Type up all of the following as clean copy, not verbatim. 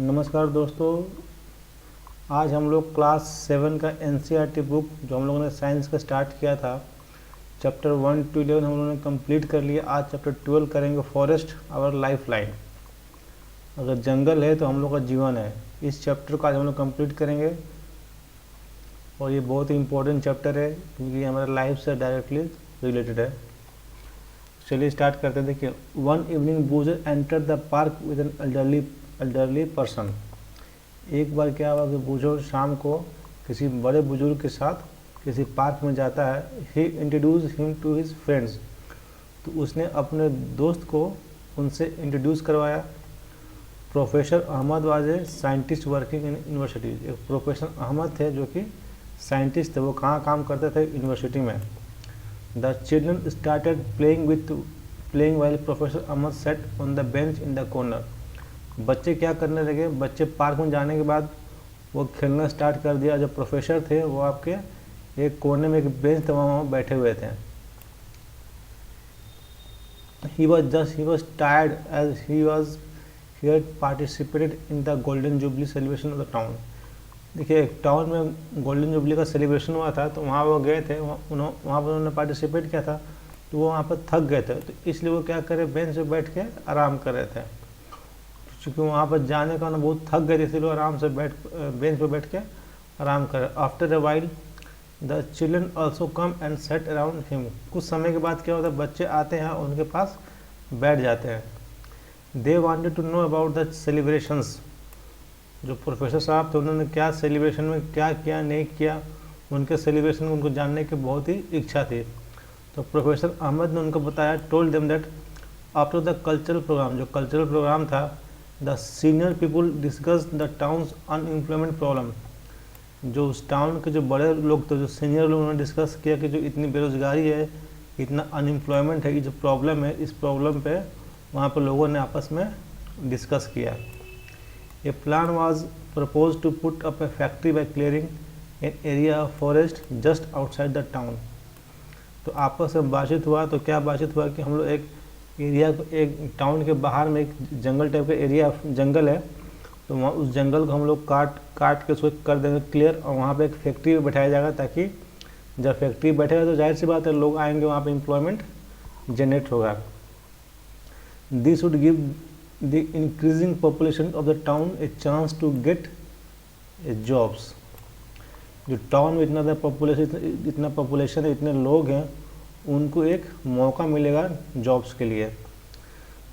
नमस्कार दोस्तों। आज हम लोग क्लास 7 का एनसीईआरटी बुक जो हम लोगों ने साइंस का स्टार्ट किया था, चैप्टर 1 to 11 हम लोगों ने कंप्लीट कर लिया। आज चैप्टर 12 करेंगे, फॉरेस्ट आवर लाइफ लाइन। अगर जंगल है तो हम लोग का जीवन है। इस चैप्टर को आज हम लोग कंप्लीट करेंगे और ये बहुत ही इंपॉर्टेंट चैप्टर है क्योंकि ये हमारे लाइफ से डायरेक्टली रिलेटेड है। चलिए स्टार्ट करते हैं। देखिए, one evening बूजर enter the park with an elderly person. एक बार क्या हुआ कि बुजुर्ग शाम को किसी बड़े बुजुर्ग के साथ किसी पार्क में जाता है। He introduce him to his friends. तो उसने अपने दोस्त को उनसे इंट्रोड्यूस करवाया। Professor Ahmad was a scientist working in university. एक प्रोफेसर अहमद थे जो कि साइंटिस्ट थे। वो कहाँ काम करते थे? यूनिवर्सिटी में। The children started playing while professor Ahmad sat on the bench in the corner. बच्चे क्या करने लगे? बच्चे पार्क में जाने के बाद वो खेलना स्टार्ट कर दिया। जो प्रोफेसर थे वो आपके एक कोने में एक बेंच था, वहाँ बैठे हुए थे। he was tired as he had participated in the golden jubilee celebration of the town। देखिए, एक टाउन में गोल्डन जुबली का सेलिब्रेशन हुआ था, तो वहाँ वो गए थे। वहाँ पर उन्होंने पार्टिसिपेट किया था, तो वो वहाँ पर थक गए थे, तो इसलिए वो क्या करे, बेंच पे बैठ के आराम कर रहे थे। क्योंकि वहाँ पर जाने का बहुत थक गए थे, इसलिए आराम से बेंच पे बैठ के आराम करे। After a while the children also come and set around him. कुछ समय के बाद क्या होता है, बच्चे आते हैं और उनके पास बैठ जाते हैं। They wanted to know about the celebrations. जो प्रोफेसर साहब थे उन्होंने क्या सेलिब्रेशन में क्या किया नहीं किया, उनके सेलिब्रेशन में उनको जानने की बहुत ही इच्छा थी। तो प्रोफेसर अहमद ने उनको बताया, told them that after the cultural programme, जो कल्चरल प्रोग्राम था, the senior people discuss the towns unemployment problem. जो उस टाउन के जो बड़े लोग थे, जो सीनियर लोग, उन्होंने डिस्कस किया कि जो इतनी बेरोजगारी है, इतना अनएम्प्लॉयमेंट है, ये जो प्रॉब्लम है, इस प्रॉब्लम पे वहाँ पर लोगों ने आपस में डिस्कस किया। A plan was propose to put up a factory by clearing an area of forest just outside the town. तो आपस में बातचीत हुआ। तो क्या बातचीत हुआ कि हम लोग एक एरिया को, एक टाउन के बाहर में एक जंगल टाइप का एरिया जंगल है, तो वहाँ उस जंगल को हम लोग काट के उसको कर देंगे क्लियर, और वहाँ पे एक फैक्ट्री बैठाया जाएगा, ताकि जब फैक्ट्री बैठेगा तो जाहिर सी बात है लोग आएंगे, वहाँ पे एम्प्लॉयमेंट जनरेट होगा। This would give the increasing population of the town a chance to get a jobs. जो टाउन में इतना पॉपुलेशन है, इतने लोग हैं, उनको एक मौका मिलेगा जॉब्स के लिए।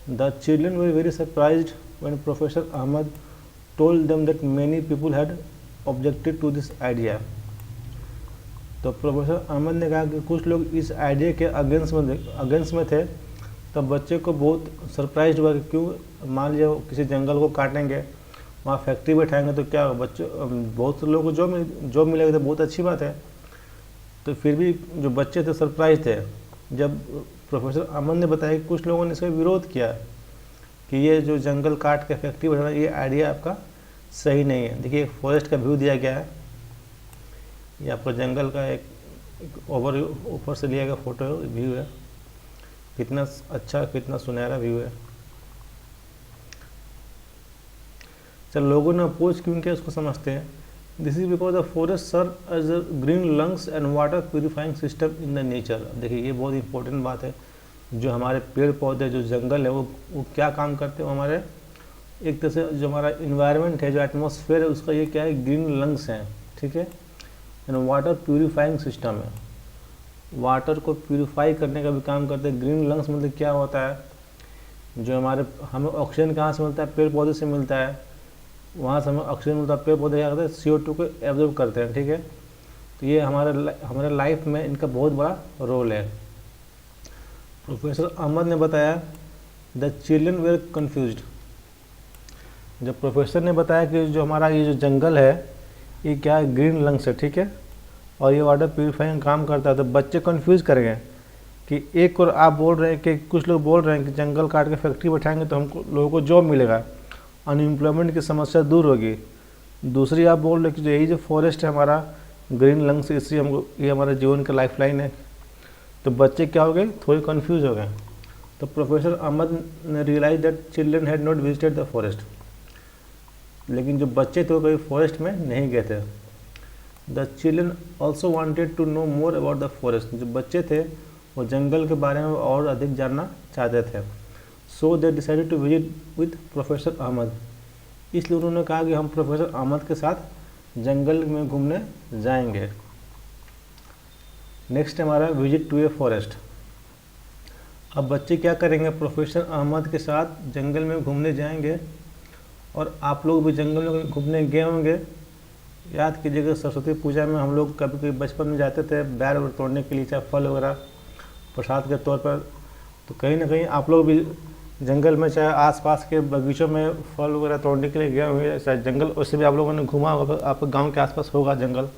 The children were very surprised when professor Ahmad told them that many people had objected to this idea. तो प्रोफेसर अहमद ने कहा कि कुछ लोग इस आइडिया के अगेंस्ट में थे। तब बच्चे को बहुत सरप्राइज हुआ कि क्यों, मान लीजिए किसी जंगल को काटेंगे, वहाँ फैक्ट्री बैठाएंगे तो क्या होगा, बच्चे बहुत से लोगों को जॉब मिलेगा, तो बहुत अच्छी बात है। तो फिर भी जो बच्चे थे सरप्राइज थे जब प्रोफेसर अमन ने बताया कि कुछ लोगों ने इसका विरोध किया कि ये जो जंगल काट के फैक्ट्री बनाना, ये आइडिया आपका सही नहीं है। देखिए, एक फॉरेस्ट का व्यू दिया गया है, ये आपको जंगल का एक ऊपर से लिया गया फोटो व्यू है। कितना अच्छा, कितना सुनहरा व्यू है। चल, लोगों ने अपोज क्यों किया उसको समझते हैं। This is because the forest serve as a green lungs and water purifying system in the nature. देखिए, ये बहुत इंपॉर्टेंट बात है। जो हमारे पेड़ पौधे, जो जंगल है, वो क्या काम करते हैं? वो हमारे एक तरह से जो हमारा इन्वायरमेंट है, जो एटमॉस्फेयर है, उसका ये क्या है, ग्रीन लंग्स हैं, ठीक है। एंड वाटर प्यूरिफाइंग सिस्टम है, वाटर को प्यूरिफाई करने का भी काम करते हैं। ग्रीन लंग्स मतलब क्या होता है, जो हमें ऑक्सीजन कहाँ से मिलता है? पेड़ पौधे से मिलता है। वहाँ से हमें ऑक्सीजन मिलता है, पेड़ पौधे क्या करते हैं, CO2 को एब्जॉर्ब करते हैं, ठीक है। तो ये हमारे लाइफ में इनका बहुत बड़ा रोल है। प्रोफेसर अहमद ने बताया, द चिल्ड्रन वेर कन्फ्यूज्ड। जब प्रोफेसर ने बताया कि जो हमारा ये जो जंगल है, ये क्या है, ग्रीन लंग्स है, ठीक है, और ये वाटर प्यूरिफाइंग काम करता है, तो बच्चे कन्फ्यूज़ कर गए कि एक और आप बोल रहे हैं कि कुछ लोग बोल रहे हैं कि जंगल काट के फैक्ट्री बैठाएंगे तो हमको लोगों को जॉब मिलेगा, अनएम्प्लॉयमेंट की समस्या दूर होगी। दूसरी आप बोल रहे हैं कि जो यही जो फॉरेस्ट है हमारा ग्रीन लंग्स, इससे हमको, ये हमारे जीवन का लाइफ लाइन है। तो बच्चे क्या हो गए, थोड़े कन्फ्यूज हो गए। तो प्रोफेसर अहमद ने realise that children had not visited the forest. लेकिन जो बच्चे थे वो कभी फॉरेस्ट में नहीं गए थे। The children also wanted to know more about the forest, जो बच्चे थे वो जंगल के बारे में और अधिक जानना चाहते थे। So they decided to visit with professor Ahmad, इसलिए उन्होंने कहा कि हम प्रोफेसर अहमद के साथ जंगल में घूमने जाएंगे। नेक्स्ट हमारा विजिट टू ए फॉरेस्ट। अब बच्चे क्या करेंगे, प्रोफेसर अहमद के साथ जंगल में घूमने जाएंगे। और आप लोग भी जंगल में घूमने गए होंगे। याद कीजिएगा सरस्वती पूजा में हम लोग कभी कभी बचपन में जाते थे बैर वगैरह तोड़ने के लिए, चाहे फल वगैरह प्रसाद के तौर पर। तो कहीं ना कहीं आप लोग भी जंगल में चाहे आसपास के बगीचों में फल वगैरह तोड़ने के लिए गए होंगे, चाहे जंगल वैसे भी आप लोगों ने घूमा होगा, आपके गाँव के आसपास होगा जंगल।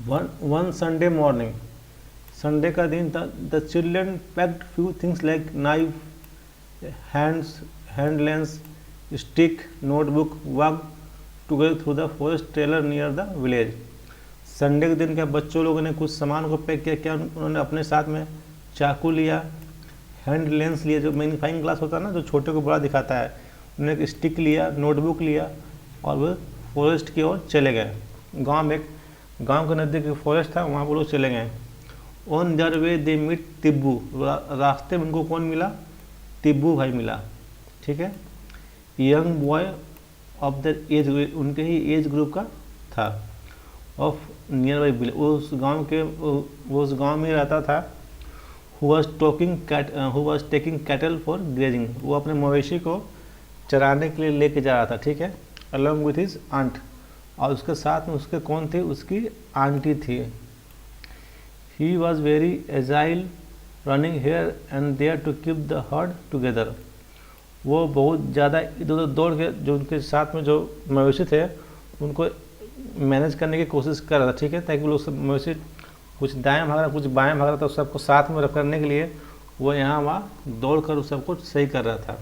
वन संडे मॉर्निंग, संडे का दिन था। The children packed few things like knife, hand lens, stick, notebook, walk together through the forest trailer near the village. Sunday के दिन क्या बच्चों लोगों ने कुछ सामान को पैक किया। क्या उन्होंने अपने साथ में चाकू लिया, हैंड लेंस लिया, जो मैग्नीफाइंग ग्लास होता है ना, जो छोटे को बड़ा दिखाता है। उन्होंने एक स्टिक लिया, नोटबुक लिया और वो फॉरेस्ट की ओर चले गए। गांव के नज़दीक फॉरेस्ट था, वहाँ पर लोग चले गए। On their way they meet Tibbu, रास्ते में उनको कौन मिला, तिब्बू भाई मिला। ठीक है, young boy of the age, उनके ही एज ग्रुप का था। ऑफ नियर बाई विलेज, वो उस गांव में रहता था। Who was taking cattle for grazing, वो अपने मवेशी को चराने के लिए लेके जा रहा था। ठीक है, अलॉन्ग विथ हिज आंट, और उसके साथ में उसके कौन थे, उसकी आंटी थी। He was very agile, running here and there to keep the herd together, वो बहुत ज़्यादा इधर उधर दौड़ के जो उनके साथ में जो मवेशी थे उनको मैनेज करने की कोशिश कर रहा था। ठीक है, ताकि वो लोग सब मवेशी कुछ दाएं भाग रहा, कुछ बाएं भाग रहा था, उस सबको साथ में करने के लिए वो यहाँ वहाँ दौड़ कर उस सबको सही कर रहा था।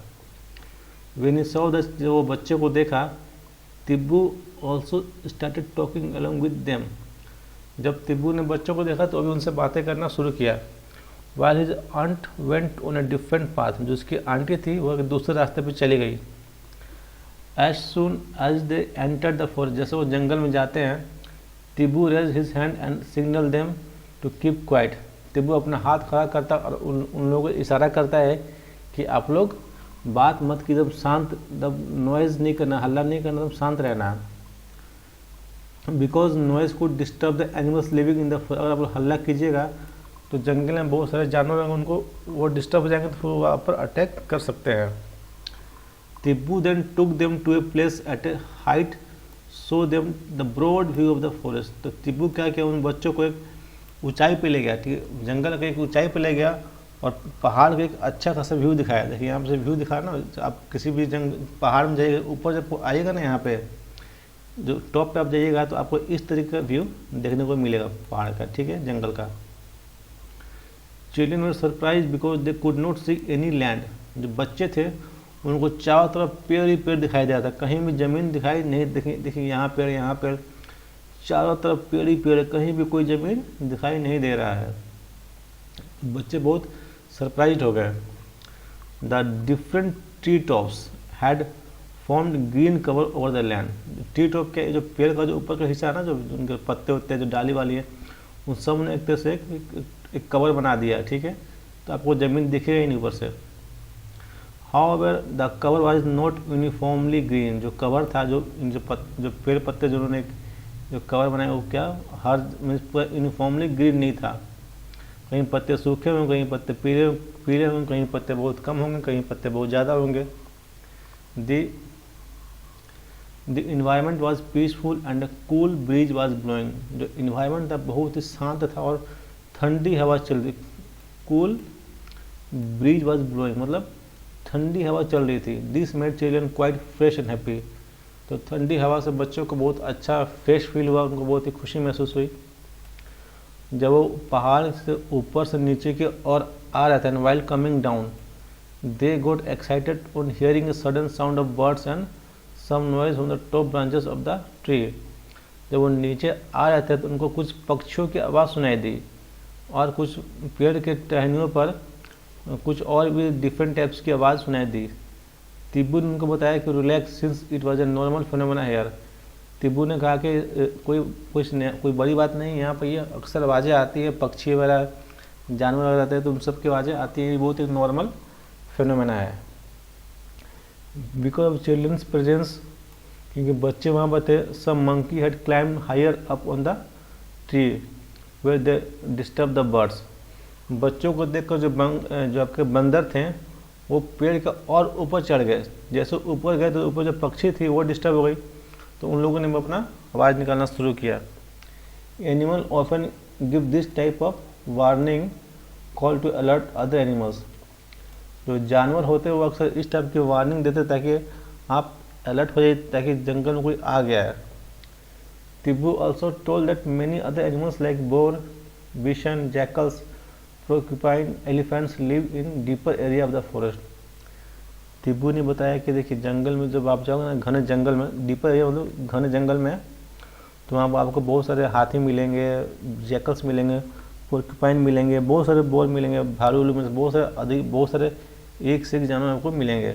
व्हेन ही सॉ द, जो वो बच्चे को देखा, Tibbu also started talking along with them, जब तिब्बू ने बच्चों को देखा तो अभी उनसे बातें करना शुरू किया। While his aunt went on a different path, जो उसकी आंटी थी वो एक दूसरे रास्ते पे चली गई। As soon as they entered the forest, जैसे वो जंगल में जाते हैं, तिब्बू raised his hand and signaled them to keep quiet, तिब्बू अपना हाथ खड़ा करता और उन लोगों को इशारा करता है कि आप लोग बात मत की, जब शांत, जब नॉइज़ नहीं करना, हल्ला नहीं करना, तब शांत रहना है। Because noise could disturb the animals living in the forest, अगर आप लोग हल्ला कीजिएगा तो जंगल में बहुत सारे जानवर हैं, उनको वो डिस्टर्ब हो जाएंगे तो फिर वहाँ पर अटैक कर सकते हैं। Tibbu then took them to a place at a height show them the broad view of the forest, तो तिब्बू क्या किया, उन बच्चों को एक ऊंचाई पे ले गया। ठीक है, जंगल के एक ऊंचाई पे ले गया और पहाड़ का एक अच्छा खासा व्यू दिखाया। देखिए यहाँ से व्यू दिखा ना, आप किसी भी पहाड़ में जाइएगा, ऊपर जब आइएगा ना, यहाँ पे जो टॉप पे आप जाइएगा तो आपको इस तरीके का व्यू देखने को मिलेगा पहाड़ का। ठीक है, जंगल का। Children were surprise because they could not see any land, जो बच्चे थे उनको चारों तरफ पेड़ ही पेड़ दिखाई दे रहा था, कहीं भी ज़मीन दिखाई नहीं। देखिए यहाँ पेड़, चारों तरफ पेड़ ही पेड़, कहीं भी कोई ज़मीन दिखाई नहीं दे रहा है। बच्चे बहुत सरप्राइज हो गए। The different tree tops had formed green cover over the land, tree top के जो पेड़ का जो ऊपर का हिस्सा है ना, जो उनके पत्ते होते हैं, जो डाली वाली है, उन सब ने एक तरह से एक कवर बना दिया। ठीक है, तो आपको ज़मीन दिखेगा ही नहीं ऊपर से। However the cover was not uniformly green, जो कवर था, जो पेड़ पत्ते जो उन्होंने जो कवर बनाया वो क्या हर पूरा यूनिफॉर्मली ग्रीन नहीं था। कहीं पत्ते सूखे होंगे, कहीं पत्ते पीले होंगे, कहीं पत्ते बहुत कम होंगे, कहीं पत्ते बहुत ज़्यादा होंगे। The environment was peaceful and a cool bridge was blowing, जो इन्वायरमेंट था बहुत ही शांत था और ठंडी हवा चल रही। कूल ब्रीज वॉज ब्लोइंग मतलब ठंडी हवा चल रही थी। This made children quite fresh and happy, तो ठंडी हवा से बच्चों को बहुत अच्छा फ्रेश फील हुआ, उनको बहुत ही खुशी महसूस हुई। जब वो पहाड़ से ऊपर से नीचे की ओर आ रहे थे, and while coming down they got excited on hearing a sudden sound of birds and some noise from the top branches of the tree. जब वो नीचे आ रहे थे तो उनको कुछ पक्षियों की आवाज़ सुनाई दी और कुछ पेड़ के टहनियों पर कुछ और भी डिफरेंट टाइप्स की आवाज़ सुनाई दी। तिब्बू ने उनको बताया कि relax since it was a normal phenomena here. Tibbu ने कहा कि कोई बड़ी बात नहीं, यहाँ पर ये अक्सर आवाज़ें आती है, पक्षी वगैरह जानवर वगैरह रहते हैं तो उन सब की आवाज़ें आती है, बहुत एक नॉर्मल फिनोमेना है। बिकॉज ऑफ चिल्ड्रंस प्रेजेंस, क्योंकि बच्चे वहाँ पर थे, some monkey had climbed higher up on the tree where they disturb the birds. बच्चों को देखकर जो आपके बंदर थे वो पेड़ के और ऊपर चढ़ गए। जैसे ऊपर गए तो ऊपर जो पक्षी थी वो डिस्टर्ब हो गई, तो उन लोगों ने अपना आवाज़ निकालना शुरू किया। Animal often give this type of warning call to alert other animals. जो जानवर होते हैं वो अक्सर इस टाइप की वार्निंग देते ताकि आप अलर्ट हो जाइए, ताकि जंगल में कोई आ गया है। Tibbu also told that many other animals like boar, bison, jackals, porcupine, elephants live in deeper area of the forest। Tibbu ने बताया कि देखिए जंगल में जब आप जाओगे ना, घने जंगल में, डीपर एरिया मतलब घने जंगल में, तो वहाँ पर आपको बहुत सारे हाथी मिलेंगे, जैकल्स मिलेंगे, पोर्क्यूपाइन मिलेंगे, बहुत सारे बोर मिलेंगे, भालू में बहुत सारे एक से एक जानवर आपको मिलेंगे।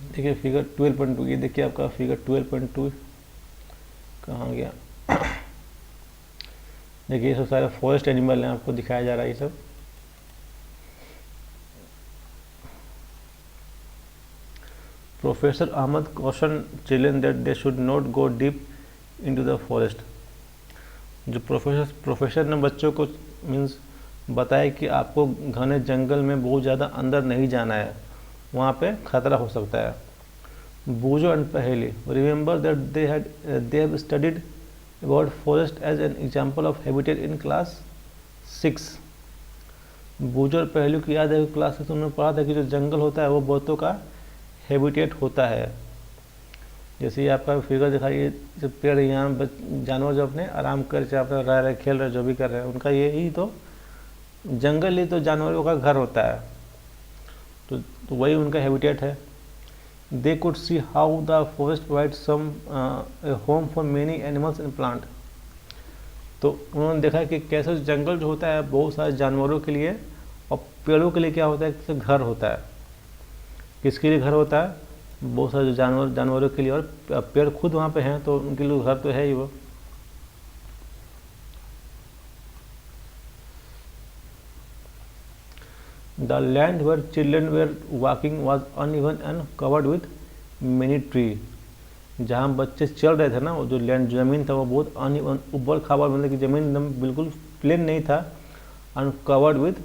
देखिए फिगर 12.2, ये देखिए आपका फिगर 12.2 कहाँ गया। देखिए ये सब सारे फॉरेस्ट एनिमल हैं, आपको दिखाया जा रहा है ये सब। Professor Ahmad caution children that they should not go deep into the forest. जो प्रोफेसर ने बच्चों को मीन्स बताया कि आपको घने जंगल में बहुत ज़्यादा अंदर नहीं जाना है, वहाँ पे खतरा हो सकता है। Boojho and Paheli, remember that they have studied about forest as an example of habitat in class 6। Boojho और पहेली की याद है, क्लास 6 उन्होंने पढ़ा था कि जो जंगल होता है वो बहुतों का हैबिटेट होता है। जैसे ये आपका फिगर दिखाइए, जो पेड़ यहाँ जानवर जो अपने आराम कर चाहे अपना रह रहे, खेल रहे, जो भी कर रहे हैं, उनका यही तो जंगल ही तो जानवरों का घर होता है, तो वही उनका हैबिटेट है। They could see how the forest provide some home for many animals and plant. तो उन्होंने देखा कि कैसे जंगल जो होता है बहुत सारे जानवरों के लिए और पेड़ों के लिए क्या होता है, कैसे घर होता है। किसके लिए घर होता है? बहुत सारे जानवरों के लिए, और पेड़ खुद वहाँ पे हैं तो उनके लिए घर तो है ही वो। The land where children were walking was uneven and covered with many trees। जहाँ बच्चे चल रहे थे ना, वो जो जमीन था वो बहुत अनइवन, उबड़ खाबड़, मतलब कि जमीन एकदम बिल्कुल प्लेन नहीं था, and covered with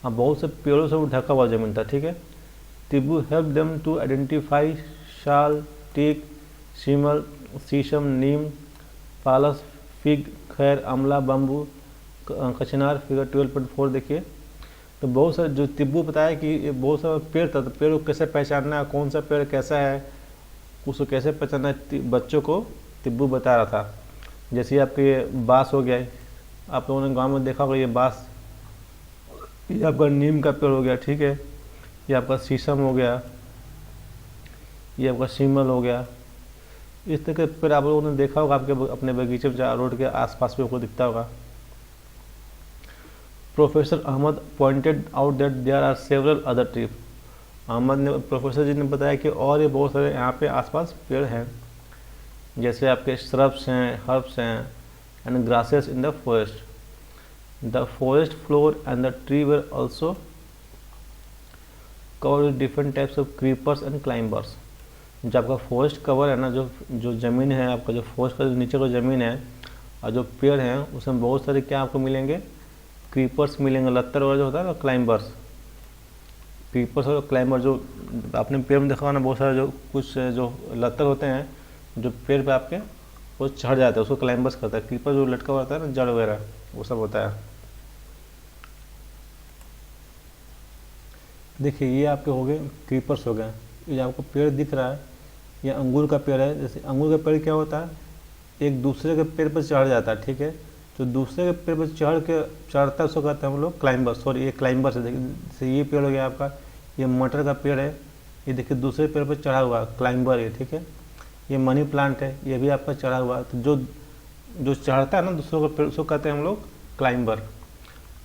बहुत से पेड़ों से वो ढका हुआ जमीन था, ठीक है। Tibbu help them to identify sal, teak, semal, shisham, neem, पालस, fig, खैर, आंवला, बम्बू, कचनार। फिगर 12.4 देखिए। तो बहुत सारे जो तिब्बू बताया कि ये बहुत सारा पेड़ था, तो पेड़ को कैसे पहचानना है, कौन सा पेड़ कैसा है, उसको कैसे पहचानना है, बच्चों को तिब्बू बता रहा था। जैसे आपके ये बाँस हो गया, आप लोगों ने गांव में देखा होगा, ये बाँस, ये आपका नीम का पेड़ हो गया, ठीक है, ये आपका शीशम हो गया, ये आपका शिमल हो गया। इस तरह के पेड़ आप लोगों ने देखा होगा आपके अपने बगीचे में, जहाँ रोड के आसपास भी आपको दिखता होगा। Professor Ahmad pointed out that there are several other trees. Professor ji ने बताया कि और ये बहुत सारे यहाँ पे आसपास पेड़ हैं, जैसे आपके श्रब्स हैं, हर्ब्स हैं and grasses in the forest. The forest floor and the tree were also cover with different types of creepers and climbers. जो आपका फॉरेस्ट कवर है ना, जो ज़मीन है आपका, जो फॉरेस्ट का जो नीचे का ज़मीन है और जो पेड़ हैं, उसमें बहुत सारे क्या आपको मिलेंगे, क्रीपर्स मिलेंगे, लत्तर वगैरह जो होता है ना, क्लाइंबर्स। क्रीपर्स और क्लाइंबर, जो आपने पेड़ में देखा ना, बहुत सारे जो कुछ जो लत्तर होते हैं जो पेड़ पे आपके वो चढ़ जाते हैं, उसको क्लाइंबर्स करता है। क्रीपर जो लटका हुआ होता है ना, जड़ वगैरह, वो सब होता है। देखिए ये आपके हो गए क्रीपर्स हो गए। ये आपको पेड़ दिख रहा है, ये अंगूर का पेड़ है। जैसे अंगूर का पेड़ क्या होता है, एक दूसरे के पेड़ पर चढ़ जाता है, ठीक है। तो दूसरे के पेड़ पर चढ़ता है उसको कहते हैं हम लोग क्लाइंबर्स। सॉरी, ये क्लाइंबर्स है। देखिए ये पेड़ हो गया आपका, ये मटर का पेड़ है, ये देखिए दूसरे पेड़ पर चढ़ा हुआ क्लाइंबर है, ठीक है। ये मनी प्लांट है, ये भी आपका चढ़ा हुआ। तो जो चढ़ता है ना दूसरों का पेड़, उसको कहते हैं हम लोग क्लाइंबर।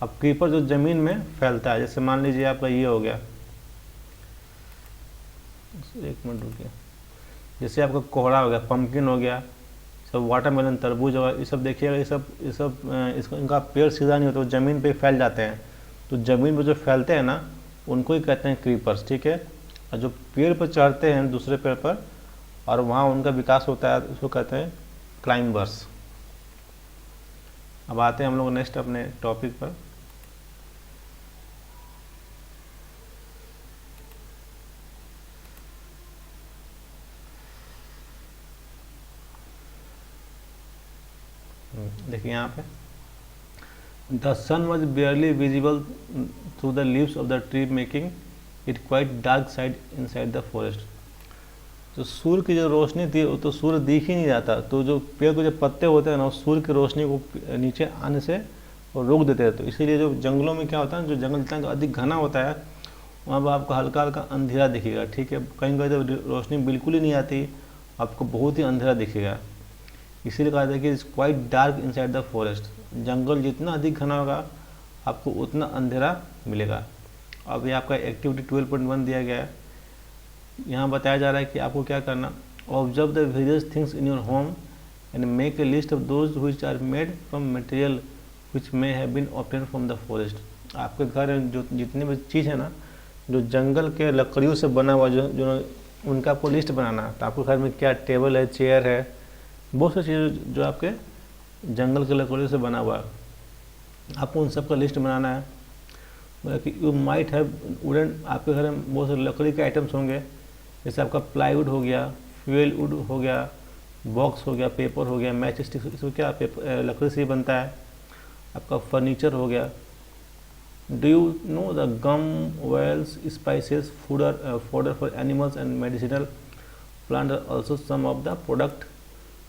अब क्रीपर जो ज़मीन में फैलता है, जैसे मान लीजिए आपका ये हो गया, एक मिनट रुकिए। जैसे आपका कोहड़ा हो गया, पम्पकिन हो गया, सब वाटरमेलन, तरबूज होगा, ये सब देखिएगा, ये सब इसको इनका पेड़ सीधा नहीं होता, वो ज़मीन पे फैल जाते हैं। तो ज़मीन पे जो फैलते हैं ना, उनको ही कहते हैं क्रीपर्स, ठीक है। और जो पेड़ पर चढ़ते हैं दूसरे पेड़ पर और वहाँ उनका विकास होता है, उसको कहते हैं क्लाइंबर्स। अब आते हैं हम लोग नेक्स्ट अपने टॉपिक पर। देखिए यहाँ पे, the sun was barely visible through the leaves of the tree, making it quite dark side inside the forest. तो सूर्य की जो रोशनी थी वो तो सूर्य दिख ही नहीं जाता, तो जो पेड़ के जो पत्ते होते हैं ना, वो सूर्य की रोशनी को नीचे आने से वो रोक देते हैं। तो इसीलिए जो जंगलों में क्या होता है, जो जंगल जितना अधिक घना होता है वहाँ पर आपको हल्का हल्का अंधेरा दिखेगा, ठीक है। कहीं कहीं तो रोशनी बिल्कुल ही नहीं आती, आपको बहुत ही अंधेरा दिखेगा। इसीलिए कहा जाता है कि it's quite dark inside the forest. जंगल जितना अधिक घना होगा आपको उतना अंधेरा मिलेगा। अब ये आपका एक्टिविटी 12.1 दिया गया है। यहाँ बताया जा रहा है कि आपको क्या करना, observe the various things in your home and make a list of those which are made from material which may have been obtained from the forest. आपके घर में जो जितने भी चीज़ है ना, जो जंगल के लकड़ियों से बना हुआ, जो उनका आपको लिस्ट बनाना है। तो आपके घर में क्या टेबल है, चेयर है, बहुत सी चीज़ें जो आपके जंगल के लकड़ियों से बना हुआ है, आपको उन सब का लिस्ट बनाना है। मतलब कि यू माइट हैव वुडन, आपके घर में बहुत सारे लकड़ी के आइटम्स होंगे, जैसे आपका प्लाईवुड हो गया, फ्यूल वुड हो गया, बॉक्स हो गया, पेपर हो गया, मैच स्टिक, इसमें क्या पेपर लकड़ी से ही बनता है। आपका फर्नीचर हो गया। Do you know the gum, oils, spices, fodder for animals and medicinal plant are also some of the product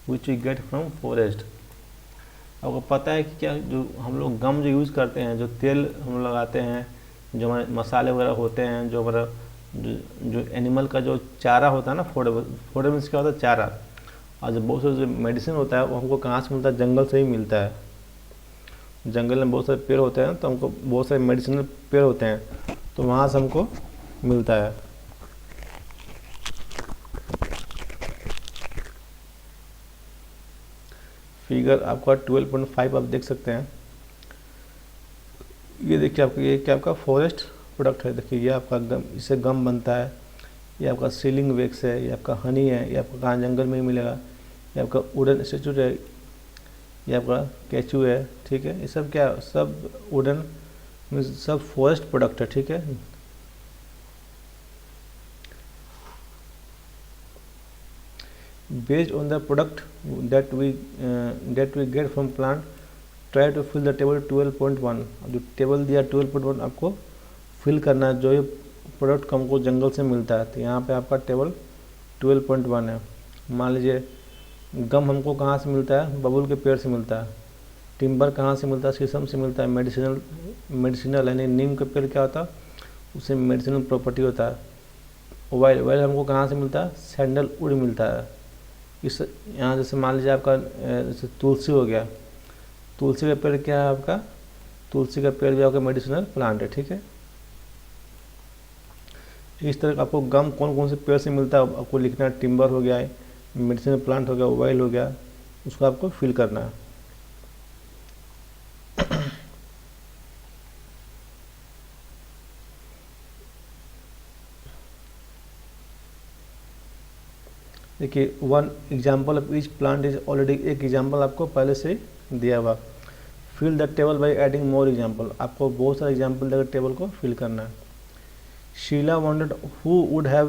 which we get from forest. आपको पता है कि क्या, जो हम लोग गम जो यूज़ करते हैं, जो तेल हम लगाते हैं, जो हमारे मसाले वगैरह होते हैं, जो हमारा जो एनिमल का जो चारा होता है ना, फोडर मीन्स क्या होता है, चारा। और जो बहुत सारे जो मेडिसिन होता है वो हमको कहाँ से मिलता है, जंगल से ही मिलता है। जंगल में बहुत सारे पेड़ होते हैं, तो हमको बहुत सारे मेडिसिनल पेड़ होते हैं, तो वहाँ से हमको मिलता है। फिगर आपका 12.5 आप देख सकते हैं। ये देखिए आपका, ये क्या आपका फॉरेस्ट प्रोडक्ट है। देखिए ये आपका गम, इससे गम बनता है। ये आपका सीलिंग वैक्स है, ये आपका हनी है, ये आपका कहाँ जंगल में ही मिलेगा। ये आपका वुडन स्टैचू है, ये आपका कैचू है, ठीक है। ये सब क्या, सब वुडन में सब फॉरेस्ट प्रोडक्ट है, ठीक है। Based on the product that we get from plant, try to fill the table 12.1। जो टेबल दिया 12.1 आपको फिल करना है, जो ये प्रोडक्ट हमको जंगल से मिलता है। तो यहाँ पे आपका टेबल 12.1 है। मान लीजिए गम हमको कहाँ से मिलता है, बबूल के पेड़ से मिलता है। टिम्बर कहाँ से मिलता है, शीशम से मिलता है। मेडिसिनल यानी नीम का पेड़ क्या होता है, उससे मेडिसिनल प्रॉपर्टी होता है। ऑयल हमको कहाँ से मिलता है, सैंडलवुड मिलता है। इस यहाँ जैसे मान लीजिए आपका जैसे तुलसी हो गया, तुलसी का पेड़ क्या है आपका, तुलसी का पेड़ भी आपका मेडिसिनल प्लांट है, ठीक है। इस तरह का आपको गम कौन कौन से पेड़ से मिलता है आपको लिखना है। टिम्बर हो गया, मेडिसिनल प्लांट हो गया, ऑयल हो गया, उसको आपको फिल करना है। देखिए one example of each plant is already, एक एग्जाम्पल आपको पहले से दिया हुआ। Fill the table by adding more example, आपको बहुत सारे एग्जाम्पल देकर टेबल को फिल करना है। Sheela wanted who would have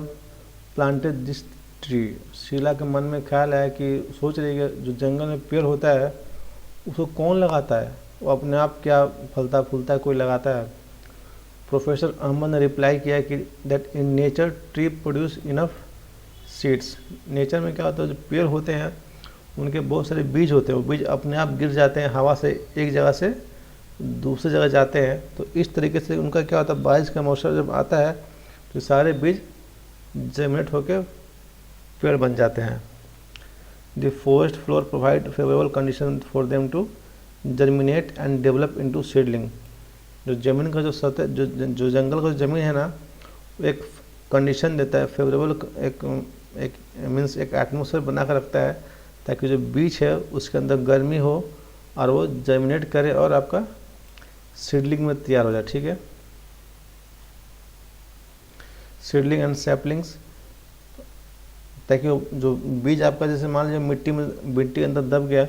planted this tree. Sheela के मन में ख्याल है कि सोच रही है जो जंगल में पेड़ होता है उसको कौन लगाता है, वो अपने आप क्या फलता फूलता है, कोई लगाता है। प्रोफेसर अहमद ने रिप्लाई किया कि that in nature tree produce enough seeds. Nature में क्या होता है, जो पेड़ होते हैं उनके बहुत सारे बीज होते हैं, वो बीज अपने आप गिर जाते हैं हवा से, एक जगह से दूसरी जगह जाते हैं। तो इस तरीके से उनका क्या होता है, बारिश का मौसम जब आता है तो सारे बीज जर्मिनेट होकर पेड़ बन जाते हैं। The forest floor provide favourable condition for them to germinate and develop into seedling. जो ज़मीन का जो सतह, जो जंगल का जो ज़मीन है ना, एक कंडीशन देता है, फेवरेबल एक मीन्स एक एटमोसफेयर बना कर रखता है ताकि जो बीज है उसके अंदर गर्मी हो और वो जर्मिनेट करे और आपका सीडलिंग में तैयार हो जाए। ठीक है, सीडलिंग एंड सैपलिंग्स, ताकि जो बीज आपका जैसे मान लीजिए मिट्टी के अंदर दब गया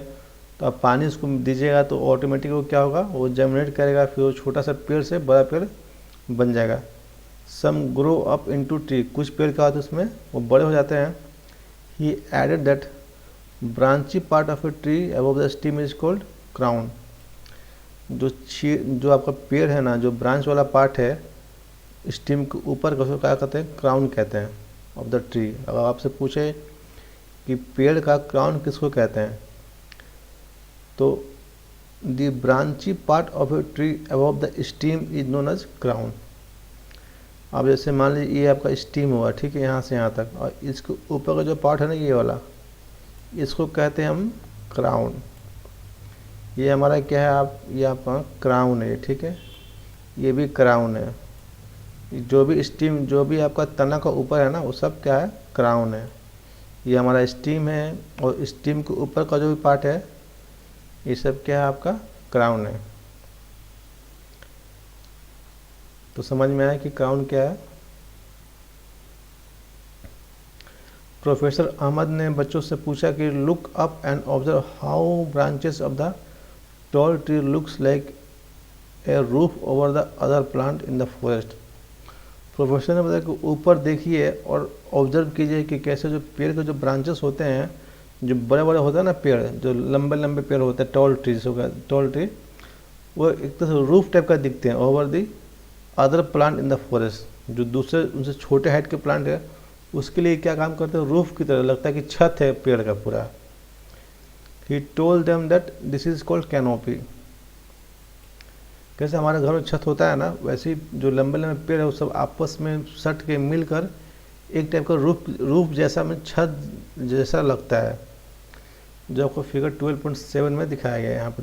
तो आप पानी उसको दीजिएगा तो ऑटोमेटिक वो क्या होगा, वो जर्मिनेट करेगा, फिर वो छोटा सा पेड़ से बड़ा पेड़ बन जाएगा। सम ग्रो अप इनटू ट्री, कुछ पेड़ क्या होता है उसमें वो बड़े हो जाते हैं। He added that branchy part of a tree above the stem is called crown, जो आपका पेड़ है ना, जो ब्रांच वाला पार्ट है स्टीम के ऊपर का, क्या कहते हैं, क्राउन कहते हैं ऑफ द ट्री। अगर आपसे पूछे कि पेड़ का क्राउन किसको कहते हैं तो the branchy part of a tree above the stem is known as crown. अब जैसे मान लीजिए ये आपका स्टीम हुआ, ठीक है, यहाँ से यहाँ तक, और इसके ऊपर का जो पार्ट है ना ये वाला, इसको कहते हैं हम क्राउन। ये हमारा क्या है, आप ये आपका क्राउन है, ठीक है, ये भी क्राउन है। जो भी स्टीम, जो भी आपका तना का ऊपर है ना वो सब क्या है, क्राउन है। ये हमारा स्टीम है और स्टीम के ऊपर का जो भी पार्ट है ये सब क्या है, आपका क्राउन है। तो समझ में आया कि क्राउन क्या है। प्रोफेसर अहमद ने बच्चों से पूछा कि look up and observe how branches of the tall tree looks like a roof over the other plant in the forest. Professor ने बताया कि ऊपर देखिए और ऑब्जर्व कीजिए कि कैसे जो पेड़ के जो ब्रांचेस होते हैं, जो बड़े बड़े होते हैं ना पेड़, जो लंबे लंबे पेड़ होते हैं, टॉल ट्रीज हो गया, टॉल ट्री, वो एक तरह से रूफ टाइप का दिखते हैं over the other plant in the forest. जो दूसरे उनसे छोटे हाइट के प्लांट है उसके लिए क्या काम करते हैं, रूफ की तरह लगता है कि छत है पेड़ का पूरा। He told them that this is called canopy. कैसे हमारे घर में छत होता है ना, वैसे ही जो लंबे लंबे पेड़ है वो सब आपस में सट के मिलकर एक टाइप का रूफ जैसा में छत जैसा लगता है, जो आपको फिगर 12.7 में दिखाया गया है। यहाँ पर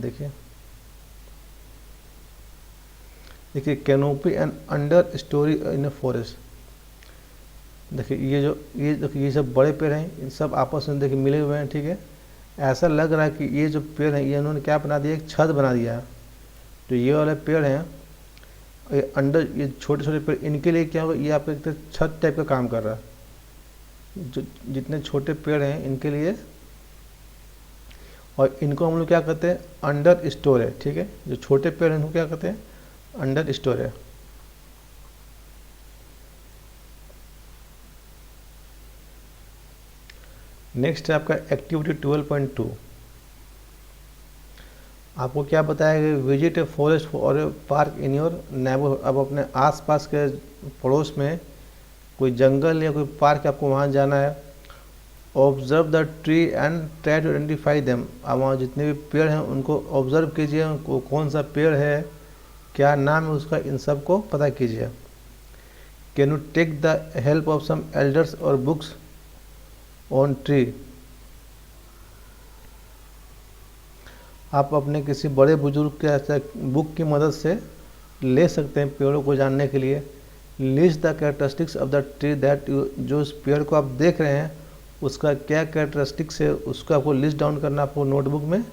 देखिए canopy and under story in a forest. देखिए ये सब बड़े पेड़ हैं, इन सब आपस में देखिए मिले हुए हैं, ठीक है। ऐसा लग रहा है कि ये जो पेड़ हैं ये इन्होंने क्या बना दिया, एक छत बना दिया है। तो ये वाले पेड़ हैं, ये अंडर, ये छोटे छोटे पेड़, इनके लिए क्या होगा, ये आपका एक छत टाइप का काम कर रहा है। जो जितने छोटे पेड़ हैं इनके लिए, और इनको हम लोग क्या कहते हैं, अंडर स्टोर है, ठीक है। जो छोटे पेड़ हैं इनको क्या कहते हैं, अंडर स्टोर है। नेक्स्ट है आपका एक्टिविटी 12.2। आपको क्या बताया कि विजिट ए फॉरेस्ट और ए पार्क इन योर नेबरहुड। अब अपने आसपास के पड़ोस में कोई जंगल या कोई पार्क आपको वहाँ जाना है। Observe the tree and try to identify them. अब वहाँ जितने भी पेड़ हैं उनको ऑब्जर्व कीजिए, उनको कौन सा पेड़ है, क्या नाम है उसका, इन सब को पता कीजिए। Can you take the help of some elders और बुक्स ऑन ट्री। आप अपने किसी बड़े बुजुर्ग के बुक की मदद से ले सकते हैं पेड़ों को जानने के लिए। List the characteristics of the tree that you, जो उस पेड़ को आप देख रहे हैं उसका क्या कैरेक्टरिस्टिक्स है उसको आपको लिस्ट डाउन करना, आपको नोटबुक में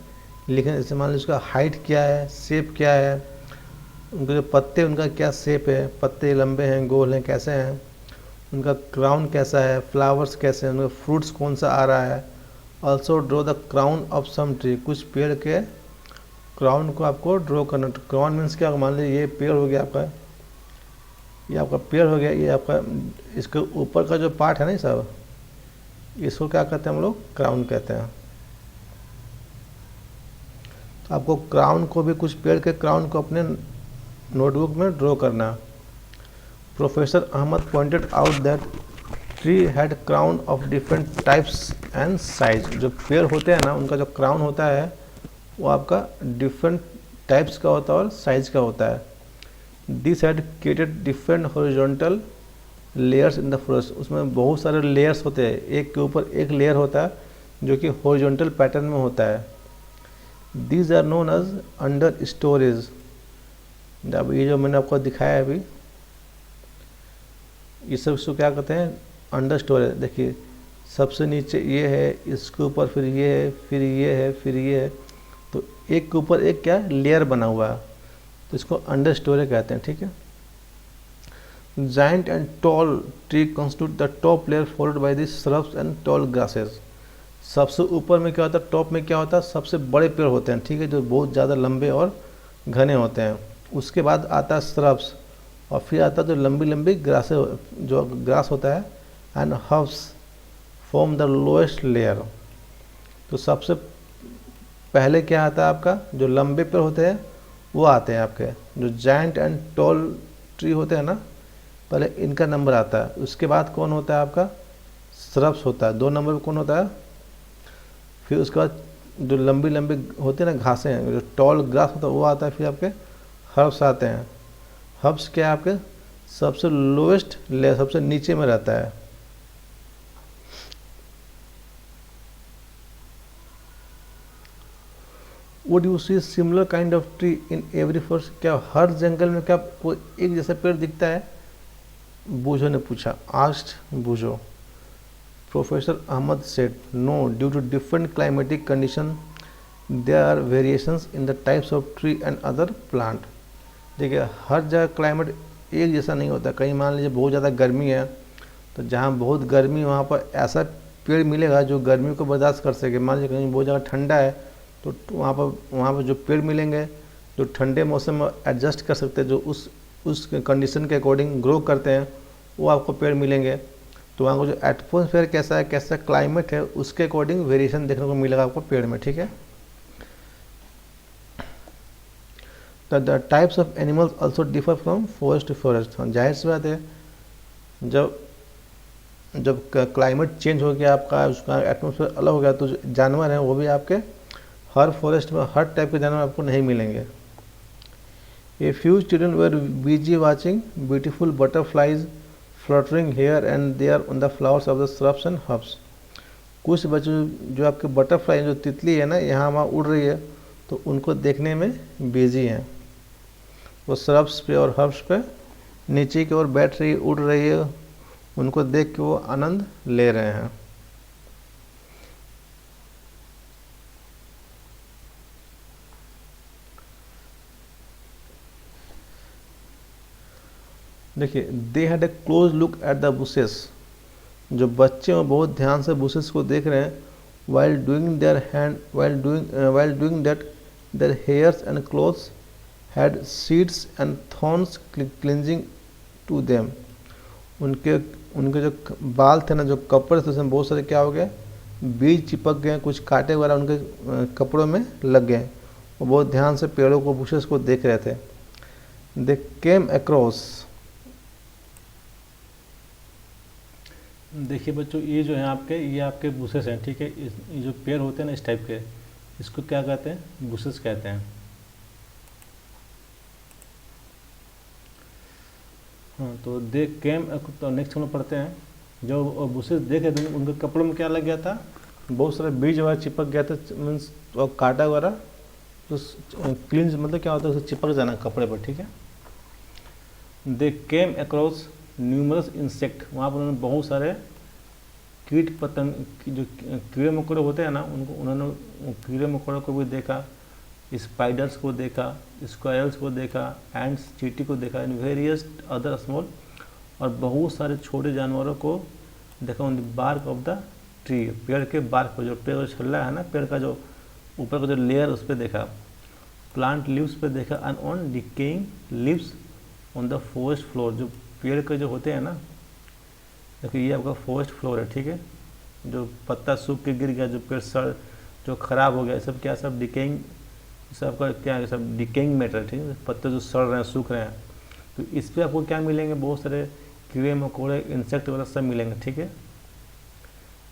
लिखना। जैसे मान लीजिए उसका हाइट क्या है, शेप क्या है, उनके जो पत्ते उनका क्या शेप है, पत्ते लंबे हैं, गोल हैं, कैसे हैं, उनका क्राउन कैसा है, फ्लावर्स कैसे हैं, उनका फ्रूट्स कौन सा आ रहा है। Also draw the crown of some tree. कुछ पेड़ के क्राउन को आपको ड्रॉ करना। क्राउन मीन्स क्या, मान लीजिए ये पेड़ हो गया आपका, ये आपका पेड़ हो गया, ये आपका इसके ऊपर का जो पार्ट है ना सब, इसको क्या कहते हैं हम लोग, क्राउन कहते हैं। तो आपको क्राउन को भी, कुछ पेड़ के क्राउन को अपने नोटबुक में ड्रॉ करना। Professor Ahmad pointed out that tree had crown of different types and size. जो पेड़ होते हैं ना उनका जो क्राउन होता है वो आपका डिफरेंट टाइप्स का होता है और साइज का होता है। This had created different horizontal layers in the forest. उसमें बहुत सारे लेयर्स होते हैं, एक के ऊपर एक लेयर होता है जो कि हॉरिजॉन्टल पैटर्न में होता है। These are known as understorey. अब ये जो मैंने आपको दिखाया है अभी, ये सब इसको क्या कहते हैं, अंडर स्टोरेज। देखिए सबसे नीचे ये है, इसके ऊपर फिर ये है, फिर ये है, फिर ये है, तो एक के ऊपर एक क्या लेयर बना हुआ है, तो इसको अंडर स्टोरेज कहते हैं, ठीक है। Giant and tall tree constitute the top layer followed by the shrubs and tall grasses। सबसे ऊपर में क्या होता है, टॉप में क्या होता है, सबसे बड़े पेड़ होते हैं, ठीक है, जो बहुत ज़्यादा लंबे और घने होते हैं। उसके बाद आता है श्रब्स, और फिर आता है जो लंबी लंबी ग्रासे, जो ग्रास होता है, and herbs form the lowest layer. तो सबसे पहले क्या आता है आपका, जो लंबे पेड़ होते हैं वो आते हैं आपके, जो जायंट एंड टॉल ट्री होते हैं ना, पहले इनका नंबर आता है। उसके बाद कौन होता है आपका, श्रब्स होता है, 2 नंबर पे कौन होता है। फिर उसके बाद जो लंबी लंबी होती है ना घासें हैं, जो टॉल ग्रास होता है वो आता है। फिर आपके हर्ब्स आते हैं। हर्ब्स क्या है आपके, सबसे लोएस्ट लेयर, सबसे नीचे में रहता है। Would you see similar kind of tree in every forest. क्या हर जंगल में क्या कोई एक जैसा पेड़ दिखता है, बूझो ने पूछा, asked Boojho. Professor Ahmad said no, due to different climatic condition there are variations in the types of tree and other plant. देखिए हर जगह क्लाइमेट एक जैसा नहीं होता। कहीं मान लीजिए बहुत ज़्यादा गर्मी है, तो जहाँ बहुत गर्मी वहाँ पर ऐसा पेड़ मिलेगा जो गर्मी को बर्दाश्त कर सके। मान लीजिए कहीं बहुत ज़्यादा ठंडा है, तो वहाँ पर जो पेड़ मिलेंगे जो ठंडे मौसम में एडजस्ट कर सकते हैं, जो उस कंडीशन के अकॉर्डिंग ग्रो करते हैं, वो आपको पेड़ मिलेंगे। तो वहाँ का जो एटमॉस्फेयर कैसा है, कैसा क्लाइमेट है, उसके अकॉर्डिंग वेरिएशन देखने को मिलेगा आपको पेड़ में, ठीक है। The types of animals also differ from forest to forest. जाहिर सी बात है, जब क्लाइमेट चेंज हो गया आपका, उसका एटमॉस्फेयर अलग हो गया, तो जो जानवर हैं वो भी आपके हर फॉरेस्ट में हर टाइप के जानवर आपको नहीं मिलेंगे। A few children were busy watching beautiful butterflies fluttering here and there on the flowers of the shrubs and herbs। कुछ बच्चे जो आपके बटरफ्लाई जो तितली है ना, यहाँ वहाँ उड़ रही है, तो उनको देखने में बिजी हैं। वो श्रब्स पे और हर्ब्स पे नीचे की ओर बैठ रही, उड़ रही है, उनको देख के वो आनंद ले रहे हैं। देखिए they had a close look at the bushes. जो बच्चे हैं बहुत ध्यान से बुशेस को देख रहे हैं। while doing that their hairs and clothes had seeds and thorns clinging to them। उनके जो बाल थे ना, जो कपड़े थे, उसमें बहुत सारे क्या हो गए, बीज चिपक गए, कुछ कांटे वगैरह उनके कपड़ों में लग गए। वो बहुत ध्यान से पेड़ों को, बुशेस को देख रहे थे। दे केम अक्रॉस। देखिए बच्चों, ये जो है आपके, ये आपके बुशेस हैं, ठीक है। ये जो पेड़ होते हैं ना इस टाइप के, इसको क्या कहते हैं, बुशेस कहते हैं। हाँ, तो दे केम, तो नेक्स्ट हम लोग पढ़ते हैं। जो बुशेस देखे थे उनके कपड़ों में क्या लग गया था, बहुत सारे बीज वगैरह चिपक गया था, मीन्स और कांटा वगैरह, तो क्लींस मतलब क्या होता है, उसे चिपक जाना कपड़े पर, ठीक है। दे केम अक्रॉस न्यूमरस इंसेक्ट। वहाँ पर उन्होंने बहुत सारे कीट पतंग, जो कीड़े मकोड़े होते हैं ना, उन्होंने कीड़े मकोड़ों को भी देखा, स्पाइडर्स को देखा, स्क्वायर्स को देखा, एंड्स, चींटी को देखा, इन वेरियस अदर स्मॉल, और बहुत सारे छोटे जानवरों को देखा on the bark of the tree. पेड़ के बार्क पर, जो पेड़ का छल्ला है ना, पेड़ का जो ऊपर का जो लेयर, उस पर देखा। प्लांट लीव्स पे देखा, and on decaying leaves on the forest floor. जो पेड़ के जो होते हैं ना, देखिए ये आपका फॉरेस्ट फ्लोर है, ठीक है। जो पत्ता सूख के गिर गया, जो पेड़ सड़, जो खराब हो गया, सब क्या, सब डिकेइंग, सब का क्या है, सब डिकेइंग मैटर, ठीक है। पत्ते जो सड़ रहे हैं, सूख रहे हैं, तो इस पर आपको क्या मिलेंगे, बहुत सारे कीड़े मकोड़े, इंसेक्ट वगैरह सब मिलेंगे, ठीक है।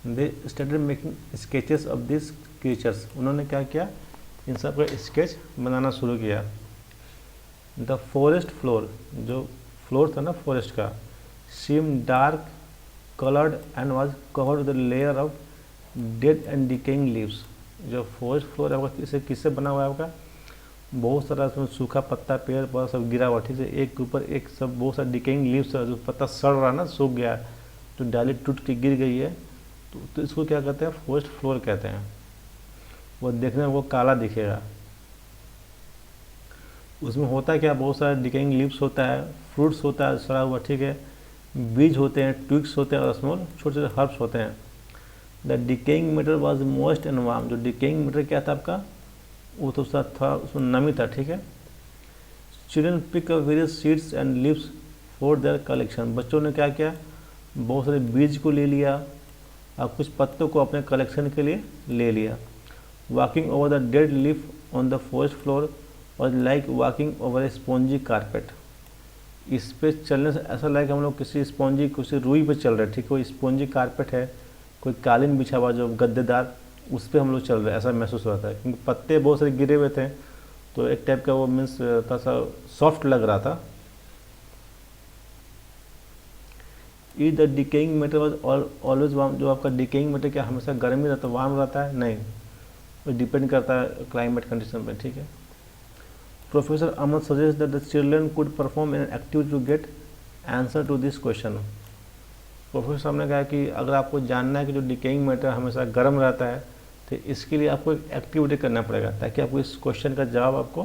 They started making sketches of this creatures. उन्होंने क्या किया, इन सब का स्केच बनाना शुरू किया। द फॉरेस्ट फ्लोर, जो फ्लोर था ना फॉरेस्ट का, seem dark coloured and was covered with layer of dead and decaying leaves. जो फॉरेस्ट फ्लोर है आपका किससे बना हुआ है, आपका बहुत सारा उसमें सूखा पत्ता, पेड़ पौधा सब गिरा हुआ, ठीक है, एक के ऊपर एक, सब बहुत सारा डिकेइंग लीव्स, जो पत्ता सड़ रहा है ना, सूख गया, तो डाली टूट के गिर गई है, तो इसको क्या कहते हैं, फॉरेस्ट फ्लोर कहते हैं। वो देखने में वो काला दिखेगा। उसमें होता क्या, बहुत सारा डिकेइंग लीव्स होता है, फ्रूट्स होता है सड़ा हुआ, ठीक है, बीज होते हैं, ट्विग्स होते हैं और स्मॉल छोटे छोटे हर्ब्स होते हैं। The decaying matter was moist and warm, जो डिकेइंग मैटर क्या था आपका, वो तो उसका था, उसमें नमी था, ठीक है। Children pick up various seeds and leaves for their collection, बच्चों ने क्या किया, बहुत सारे बीज को ले लिया और कुछ पत्तों को अपने कलेक्शन के लिए ले लिया। Walking over the dead leaf on the forest floor और लाइक वॉकिंग ओवर ए स्पॉन्जी कारपेट, इस पे चलने से ऐसा लगा कि हम लोग किसी स्पॉन्जी, किसी रुई पे चल रहे हैं, ठीक है, कोई स्पॉन्जी कारपेट है, कोई कालीन बिछा हुआ जो गद्देदार, उस पर हम लोग चल रहे हैं, ऐसा महसूस हो रहा था, क्योंकि पत्ते बहुत सारे गिरे हुए थे, तो एक टाइप का वो मीन्स थोड़ा सा सॉफ्ट लग रहा था। ई the decaying matter was always warm, जो आपका डिकेइंग मैटर क्या हमेशा गर्म ही रहता है, वार्म रहता है, नहीं, वो डिपेंड करता है क्लाइमेट कंडीशन पे, ठीक है। Professor Ahmad suggest that the children could perform an activity to get answer to this question. Professor साहब ने कहा कि अगर आपको जानना है कि जो डिकेइंग मैटर हमेशा गर्म रहता है, तो इसके लिए आपको एक एक्टिविटी करना पड़ेगा, ताकि आपको इस क्वेश्चन का जवाब आपको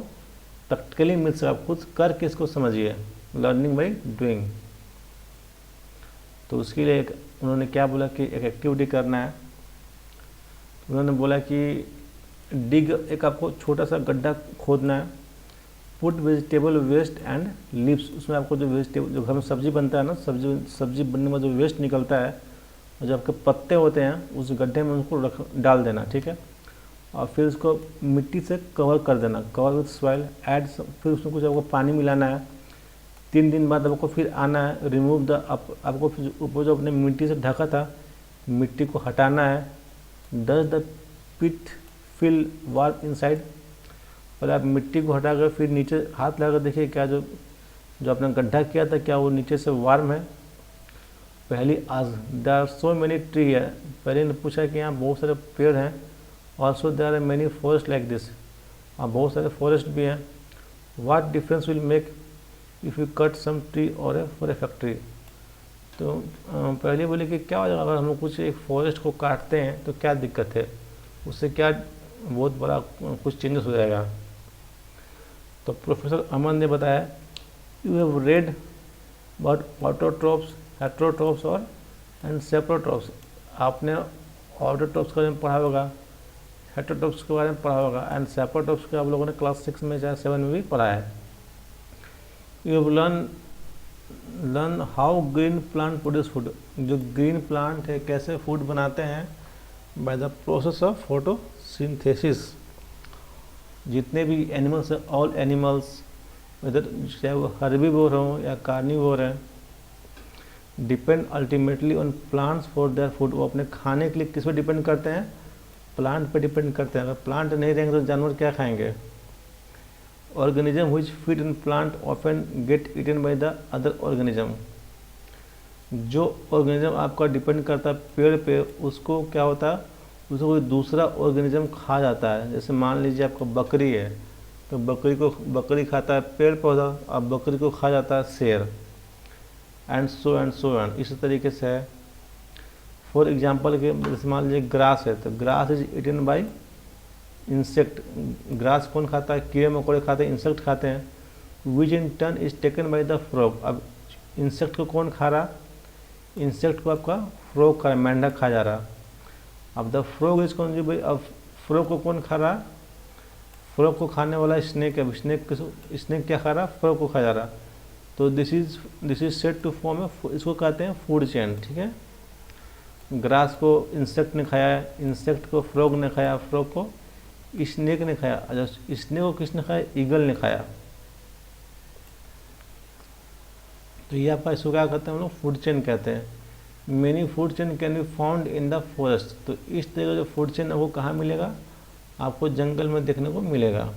प्रैक्टिकली मिल सके, आप खुद करके इसको समझिए, लर्निंग बाई डूइंग। तो उसके लिए उन्होंने क्या बोला कि एक एक्टिविटी करना है। उन्होंने बोला कि डिग, एक आपको छोटा सा गड्ढा खोदना है, put vegetable waste and leaves, उसमें आपको जो वेजिटेबल, जो घर में सब्जी बनता है ना, सब्जी बनने में जो वेस्ट निकलता है और जो आपके पत्ते होते हैं, उस गड्ढे में उनको डाल देना, ठीक है, और फिर उसको मिट्टी से कवर कर देना, कवर विथ सॉइल, ऐड, फिर उसमें कुछ आपको पानी मिलाना है। 3 दिन बाद आपको फिर आना है, रिमूव द, आपको फिर ऊपर जो अपने मिट्टी से ढका था, मिट्टी को हटाना है। Does the pit feel warm inside, और आप मिट्टी को हटाकर फिर नीचे हाथ लगाकर देखिए क्या जो आपने गड्ढा किया था, क्या वो नीचे से वार्म है। पहली आज there are so many tree है, पहले ने पूछा कि यहाँ बहुत सारे पेड़ हैं, also there are many forest like this, और बहुत सारे फॉरेस्ट भी हैं। What difference will make if you cut some tree और फॉर ए फैक्ट्री, तो पहले बोले कि क्या हो जाएगा अगर हम लोग कुछ एक फॉरेस्ट को काटते हैं, तो क्या दिक्कत है, उससे क्या बहुत बड़ा कुछ चेंजेस हो जाएगा। तो प्रोफेसर अमन ने बताया, you have read about autotrophs, heterotrophs और एंड सेप्रोट्रोप्स, आपने ऑटोट्रोप्स के बारे में पढ़ा होगा, हेट्रोट्रोप्स के बारे में पढ़ा होगा, एंड सेप्रोट्रोप्स के आप लोगों ने क्लास 6 में या 7 में भी पढ़ा है। You have learn how green plant produce food, जो ग्रीन प्लांट है कैसे फूड बनाते हैं, by the process of photosynthesis. जितने भी एनिमल्स हैं, ऑल एनिमल्स, इधर चाहे वो हर्बीवोर हों या कार्निवोर हैं, depend ultimately on plants for their food, वो अपने खाने के लिए किस पे डिपेंड करते हैं, प्लांट पे डिपेंड करते हैं। अगर प्लांट नहीं रहेंगे तो जानवर क्या खाएंगे। Organism which feed in plant often get eaten by the other organism, जो ऑर्गेनिज्म आपका डिपेंड करता है पेड़ पे, उसको क्या होता है, उसको कोई दूसरा ऑर्गेनिज्म खा जाता है। जैसे मान लीजिए आपका बकरी है, तो बकरी खाता है पेड़ पौधा, अब बकरी को खा जाता है शेर, एंड सो एंड इस तरीके से है। फॉर एग्जांपल के जैसे मान लीजिए ग्रास है, तो grass is eaten by insect, grass कौन खाता है, कीड़े मकोड़े खाते हैं, इंसेक्ट खाते हैं, which in turn is taken by the frog. अब इंसेक्ट को कौन खा रहा, इंसेक्ट को आपका फ्रॉग खा रहा, मेंढक खा जा रहा। अब द फ्रॉग इज कौन जी भाई, अब फ्रॉग को कौन खा रहा, फ्रॉग को खाने वाला स्नेक है, स्नेक क्या खा रहा, फ्रॉग को खा जा रहा। तो this is set to form है, इसको कहते हैं फूड चेन, ठीक है। ग्रास को इंसेक्ट ने खाया, इंसेक्ट को फ्रॉग ने खाया, फ्रॉग को स्नेक ने खाया, अच्छा स्नेक को किसने खाया, ईगल ने खाया। तो ये आपका इसको क्या कहते हैं हम लोग, फूड चेन कहते हैं। Many food chain can be found in the forest, तो इस तरह का जो फूड चेन है वो कहाँ मिलेगा, आपको जंगल में देखने को मिलेगा।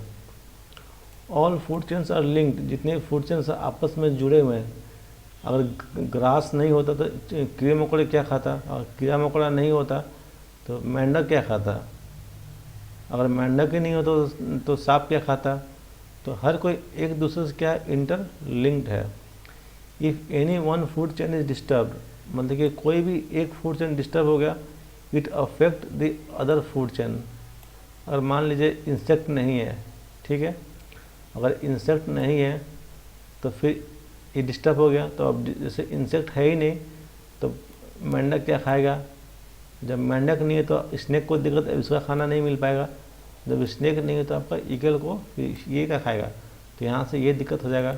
All food chains are linked, जितने फूड चेन्स आपस में जुड़े हुए हैं। अगर ग्रास नहीं होता तो कीड़े मकोड़े क्या खाता, और कीड़ा मकोड़ा नहीं होता तो मेंढक क्या खाता, अगर मेंढक ही नहीं होता तो सांप क्या खाता, तो हर कोई एक दूसरे से क्या इंटर लिंक्ड है। If any one food chain is disturb, मतलब कि कोई भी एक फूड चेन डिस्टर्ब हो गया, it affect the other food chain. अगर मान लीजिए इंसेक्ट नहीं है, ठीक है, अगर इंसेक्ट नहीं है तो फिर ये डिस्टर्ब हो गया। तो अब जैसे इंसेक्ट है ही नहीं तो मेंढक क्या खाएगा, जब मेंढक नहीं है तो स्नेक को दिक्कत, इसका खाना नहीं मिल पाएगा। जब स्नेक नहीं है तो आपका ईगल को ये क्या खाएगा, तो यहाँ से ये दिक्कत हो जाएगा।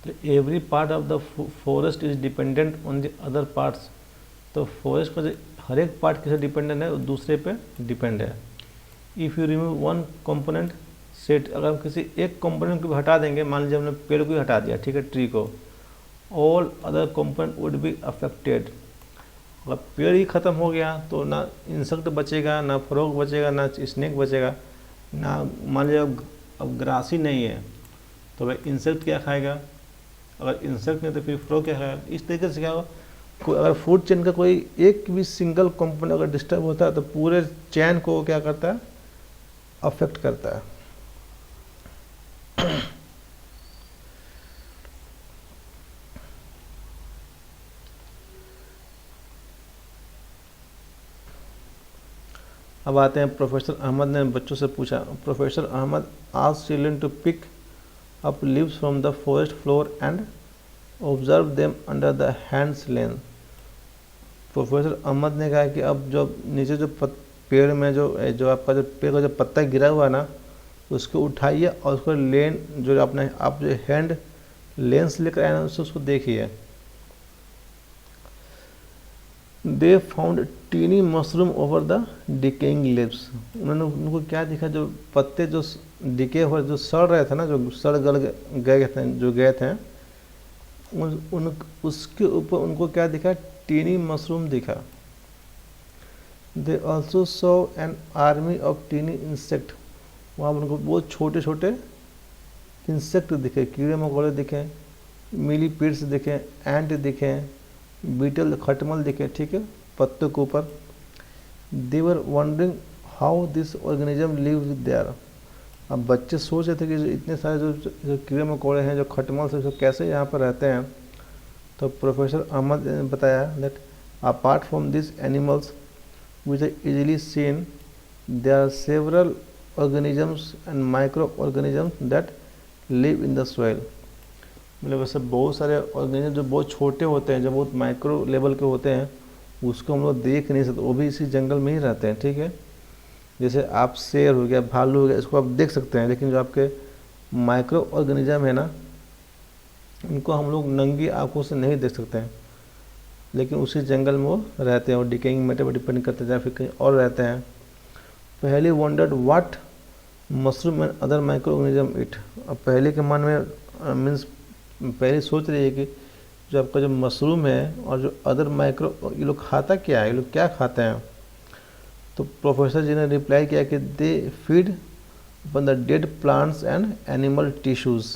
तो every part of the forest is dependent on the other parts. तो फॉरेस्ट का जो हर एक पार्ट किसे डिपेंडेंट है, वो दूसरे पे डिपेंड है। If you remove one component set, अगर हम किसी एक कंपोनेंट को भी हटा देंगे, मान लीजिए हमने पेड़ को ही हटा दिया, ठीक है, ट्री को, all other component would be affected. अगर पेड़ ही ख़त्म हो गया तो ना इंसेक्ट बचेगा, ना फ्रॉग बचेगा, ना स्नेक बचेगा, ना मान लीजिए अब ग्रास ही नहीं है तो भाई इंसेक्ट क्या खाएगा, अगर इंसेक्ट नहीं तो फिर फ्रॉग क्या खाएगा। इस तरीके से क्या होगा, अगर फूड चेन का कोई एक भी सिंगल कंपोनेंट अगर डिस्टर्ब होता है तो पूरे चेन को क्या करता है, अफेक्ट करता है। अब आते हैं, प्रोफेसर अहमद ने बच्चों से पूछा, professor Ahmad asked children to pick up leaves from the forest floor and observe them under the hands length. Professor Ahmad ने कहा कि अब जो नीचे जो पेड़ में जो आपका जो पेड़ का जो पत्ता गिरा हुआ है ना, उसको उठाइए और उसको लेन जो अपने आप जो हैंड लेंस लेकर आए ना, उसको देखिए। They found tiny mushroom over the decaying leaves. उन्होंने उनको क्या दिखा, जो पत्ते जो डिके हुए जो सड़ रहे थे ना, जो सड़ गल गए थे उसके ऊपर उनको क्या दिखा, टीनी मशरूम दिखा। They also saw an army of tiny insect, वहाँ पर उनको बहुत छोटे छोटे इंसेक्ट दिखे, कीड़े मकोड़े दिखे, मिलीपीड्स दिखे, एंट दिखे, बीटल खटमल दिखे, ठीक है, पत्तों के ऊपर। They were wondering how this organism lives there. अब बच्चे सोच रहे थे कि इतने सारे जो कीड़े मकोड़े हैं, जो खटमल से, कैसे यहाँ पर रहते हैं। तो प्रोफेसर अहमद ने बताया that apart from this animals which are easily seen, there are several organisms and microorganisms that live in the soil। मतलब वैसे बहुत सारे ऑर्गेनिज्म जो बहुत छोटे होते हैं, जो बहुत माइक्रो लेवल के होते हैं, उसको हम लोग देख नहीं सकते, वो भी इसी जंगल में ही रहते हैं, ठीक है। जैसे आप शेर हो गया, भालू हो गया, इसको आप देख सकते हैं, लेकिन जो आपके माइक्रो ऑर्गेनिज्म है ना, उनको हम लोग नंगी आंखों से नहीं देख सकते हैं, लेकिन उसी जंगल में वो रहते हैं और डिकेइंग मैटर पर डिपेंड करते हैं, या फिर कहीं और रहते हैं। पहले wondered what mushroom and other micro organism it. अब पहले के मन में मीन्स पहले सोच रही है कि जो आपका जो मशरूम है और जो अदर माइक्रो, ये लोग खाता क्या है, ये लोग क्या खाते हैं। तो प्रोफेसर जी ने रिप्लाई किया कि they feed upon the dead plants and animal tissues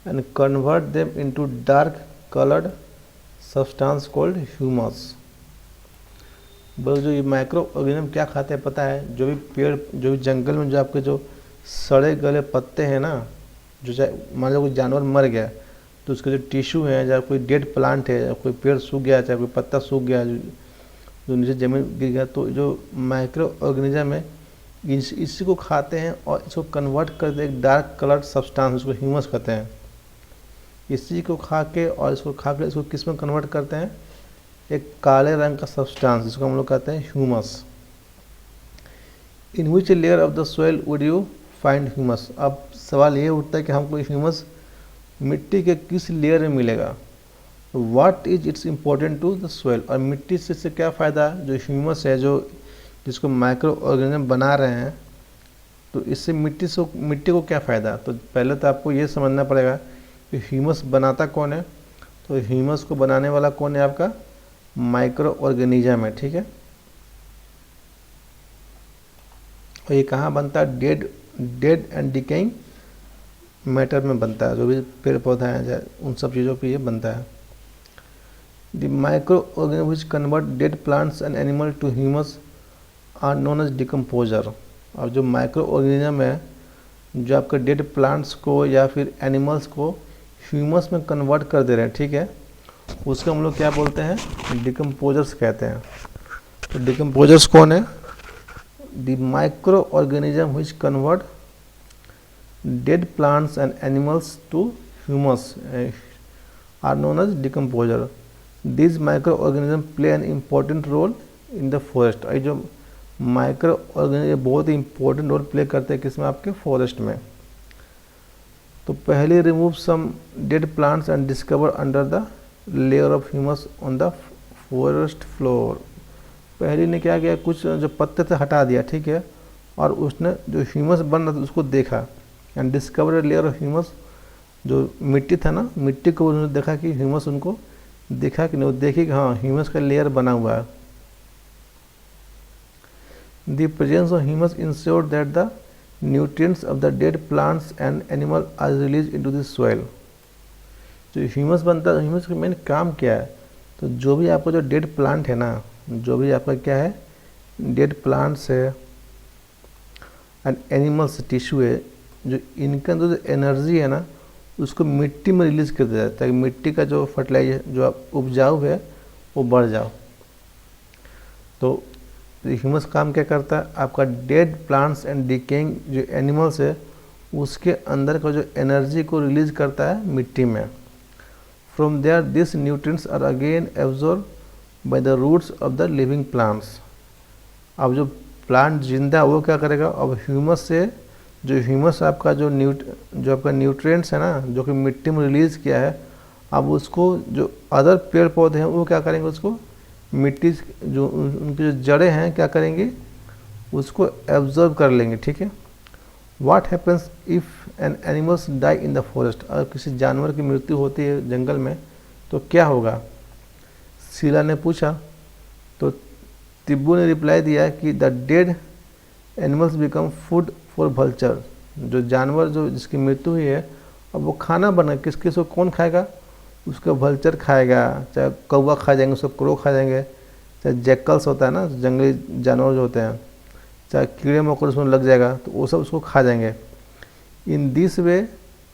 and convert them into dark coloured substance called humus. बस जो ये माइक्रो ऑर्गेनिज्म क्या खाते हैं पता है, जो भी पेड़, जो भी जंगल में जो आपके जो सड़े गले पत्ते हैं ना, जो चाहे मान लो कोई जानवर मर गया तो उसके जो टिश्यू है, चाहे कोई डेड प्लांट है, कोई पेड़ सूख गया, चाहे कोई पत्ता सूख गया, जो नीचे जमीन गिर गया, तो जो माइक्रो ऑर्गेनिज्म है इसी को खाते हैं और इसको कन्वर्ट करते हैं एक डार्क कलर्ड सब्सटेंस, उसको ह्यूमस कहते हैं। इसी को खा के और इसको खा के इसको किस में कन्वर्ट करते हैं, एक काले रंग का सब्सटेंस, जिसको हम लोग कहते हैं humus. In which layer of the soil would you find humus. अब सवाल ये उठता है कि हमको ह्यूमस मिट्टी के किस लेयर में मिलेगा। What is its important to the soil, और मिट्टी से क्या फ़ायदा, जो ह्यूमस है, जो जिसको माइक्रो ऑर्गेनिज्म बना रहे हैं, तो इससे मिट्टी को क्या फ़ायदा। तो पहले तो आपको ये समझना पड़ेगा कि ह्यूमस बनाता कौन है। तो ह्यूमस को बनाने वाला कौन है, आपका माइक्रो ऑर्गेनिज्म है, ठीक है। और ये कहाँ बनता है, डेड एंड डिकेइंग मैटर में बनता है, जो भी पेड़ पौधा है उन सब चीज़ों पे ये बनता है। The micro organism which convert dead plants and animal to humus are known as decomposer. और जो माइक्रो ऑर्गेनिज्म है जो आपके डेड प्लांट्स को या फिर एनिमल्स को ह्यूमस में कन्वर्ट कर दे रहे हैं, ठीक है, उसको हम लोग क्या बोलते हैं, डिकम्पोजर्स कहते हैं। तो डिकम्पोजर्स कौन है, the micro organism which convert dead plants and animals to humus are known as decomposer. This micro organism play an important role in the forest. ये जो माइक्रो ऑर्गेनिज्म बहुत ही इंपॉर्टेंट रोल प्ले करते हैं किसमें, आपके forest में। तो पहले remove some dead plants and discover under the layer of humus on the forest floor. पहले ने क्या किया, कुछ जो पत्ते थे हटा दिया, ठीक है, और उसने जो ह्यूमस बन रहा था उसको देखा and discover layer of humus. जो मिट्टी था ना, मिट्टी को उन्होंने देखा कि ह्यूमस, उनको देखा कि नहीं, देखी कि हाँ ह्यूमस का लेयर बना हुआ है। The presence of humus ensured that the nutrients of the dead plants and animal are released into the soil। जो ह्यूमस बनता है, ह्यूमस का मेन काम क्या है, तो जो भी आपका जो डेड प्लांट है ना, जो भी आपका क्या है, डेड प्लांट्स है एंड एनिमल्स टिश्यू है, जो इनका जो एनर्जी है ना उसको मिट्टी में रिलीज कर दिया जाता है ताकि मिट्टी का जो फर्टिलाइजर जो उपजाऊ है वो बढ़ जाओ। तो ह्यूमस काम क्या करता है, आपका डेड प्लांट्स एंड डिकेइंग जो एनिमल्स है उसके अंदर का जो एनर्जी को रिलीज करता है मिट्टी में। From there this nutrients are again absorb by the roots of the living plants. अब जो प्लांट जिंदा वो क्या करेगा, अब ह्यूमस से जो ह्यूमस आपका जो आपका न्यूट्रिएंट्स है ना जो कि मिट्टी में रिलीज किया है, अब उसको जो अदर पेड़ पौधे हैं वो क्या करेंगे, उसको मिट्टी जो उनकी जो जड़ें हैं क्या करेंगे, उसको एब्जॉर्ब कर लेंगे, ठीक है। What happens if an animals die in the forest. अगर किसी जानवर की मृत्यु होती है जंगल में तो क्या होगा, शीला ने पूछा। तो तिब्बू ने रिप्लाई दिया कि the dead animals become food for vulture. जो जानवर जो जिसकी मृत्यु हुई है अब वो खाना बना, किस किस को कौन खाएगा, उसका वल्चर खाएगा, चाहे कौवा खा जाएंगे, उसको क्रो खा जाएंगे, चाहे जैकल्स होता है ना जंगली जानवर जो होते हैं, चाहे कीड़े मकोड़े उसमें लग जाएगा तो वो सब उसको खा जाएंगे। In this way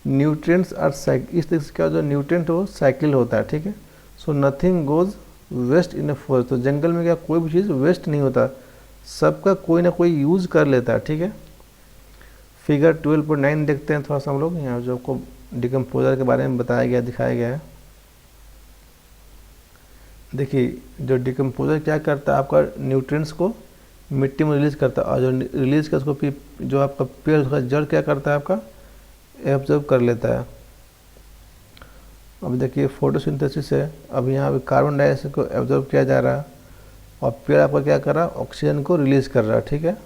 nutrients are cycle, इस तरह से क्या जो न्यूट्रिएंट हो साइकिल होता है, ठीक है। So nothing goes waste in a forest. तो जंगल में क्या कोई भी चीज़ वेस्ट नहीं होता, सबका कोई ना कोई यूज़ कर लेता है, ठीक है। फिगर 12.9 देखते हैं थोड़ा सा हम लोग, यहाँ जो आपको डिकम्पोजर के बारे में बताया गया, दिखाया गया है। देखिए जो डिकम्पोजर क्या करता है, आपका न्यूट्रिएंट्स को मिट्टी में रिलीज करता है और जो रिलीज कर उसको जो आपका पेड़ उसका जड़ क्या करता है, आपका एब्जॉर्ब कर लेता है। अब देखिए फोटोसिंथेसिस है, अब यहाँ पे कार्बन डाइऑक्साइड को एब्जॉर्ब किया जा रहा है और पेड़ आपका क्या कर रहा है, ऑक्सीजन को रिलीज कर रहा है, ठीक है।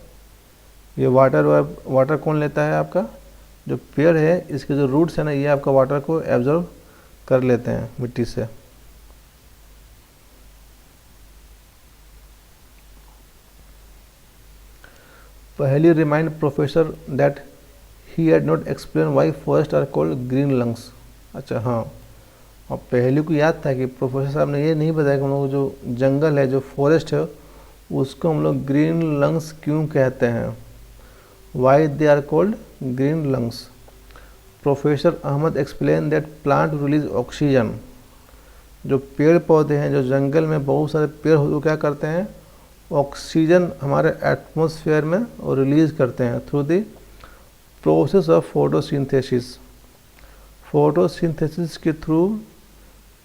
ये वाटर कौन लेता है, आपका जो पेड़ है इसके जो रूट्स है ना ये आपका वाटर को एब्जॉर्ब कर लेते हैं मिट्टी से। पहली remind professor that he had not explain why forest are called green lungs. अच्छा हाँ, और पहले को याद था कि प्रोफेसर साहब ने ये नहीं बताया कि हम लोग जो जंगल है जो फॉरेस्ट है उसको हम लोग ग्रीन लंग्स क्यों कहते हैं, why they are called green lungs. Professor Ahmad explain that plant release oxygen. जो पेड़ पौधे हैं जो जंगल में बहुत सारे पेड़ वो क्या करते हैं, ऑक्सीजन हमारे एटमॉस्फेयर में और रिलीज करते हैं through the process of photosynthesis. Photosynthesis के through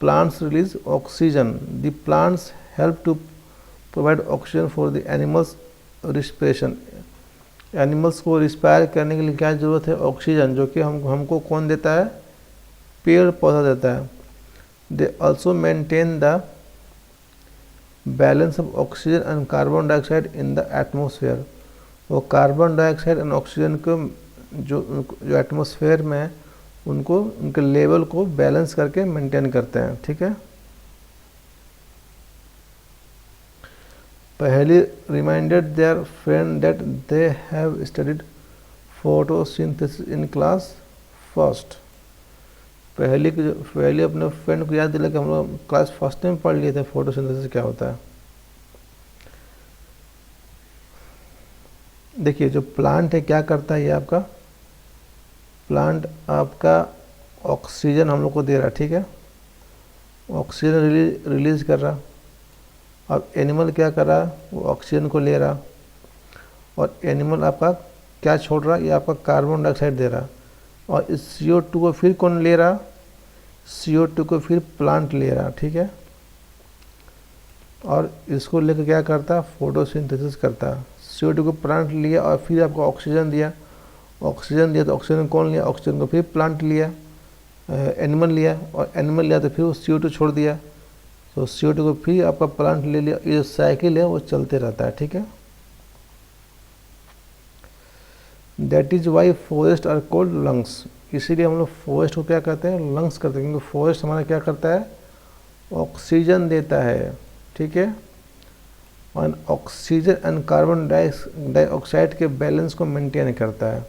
plants release oxygen. The plants help to provide oxygen for the animals respiration. Animals को रिस्पायर करने के लिए क्या ज़रूरत है, ऑक्सीजन, जो कि हमको कौन देता है, पेड़ पौधा देता है। They also maintain the balance of oxygen and carbon dioxide in the atmosphere. वो कार्बन डाइऑक्साइड एंड ऑक्सीजन को जो एटमॉस्फेयर में है उनको उनके लेवल को बैलेंस करके मेंटेन करते हैं, ठीक है। पहली reminded there friend that they have studied photosynthesis in class first. पहले अपने फ्रेंड को याद दिला कि हम लोग क्लास फर्स्ट में पढ़ लिए थे फोटोसिंथेसिस क्या होता है। देखिए जो प्लांट है क्या करता है, ये आपका प्लांट आपका ऑक्सीजन हम लोग को दे रहा है, ठीक है, ऑक्सीजन रिलीज कर रहा। अब एनिमल क्या कर रहा है, वो ऑक्सीजन को ले रहा, और एनिमल आपका क्या छोड़ रहा है, ये आपका कार्बन डाइऑक्साइड दे रहा, और इस CO2 को फिर कौन ले रहा, CO2 को फिर प्लांट ले रहा, ठीक है, और इसको लेकर क्या करता, फोटोसिंथेसिस करता। CO2 को प्लांट लिया और फिर आपको ऑक्सीजन दिया, तो ऑक्सीजन कौन लिया, ऑक्सीजन को फिर प्लांट लिया, एनिमल लिया, और एनिमल लिया तो फिर वो CO2 छोड़ दिया, तो CO2 को फिर आपका प्लांट ले लिया। ये जो साइकिल है वो चलते रहता है, ठीक है। That is why forest are called lungs, इसीलिए हम लोग फॉरेस्ट को क्या कहते हैं, लंग्स करते हैं, क्योंकि फॉरेस्ट हमारा क्या करता है, ऑक्सीजन देता है, ठीक है, और ऑक्सीजन एंड कार्बन डाइऑक्साइड के बैलेंस को मेंटेन करता है।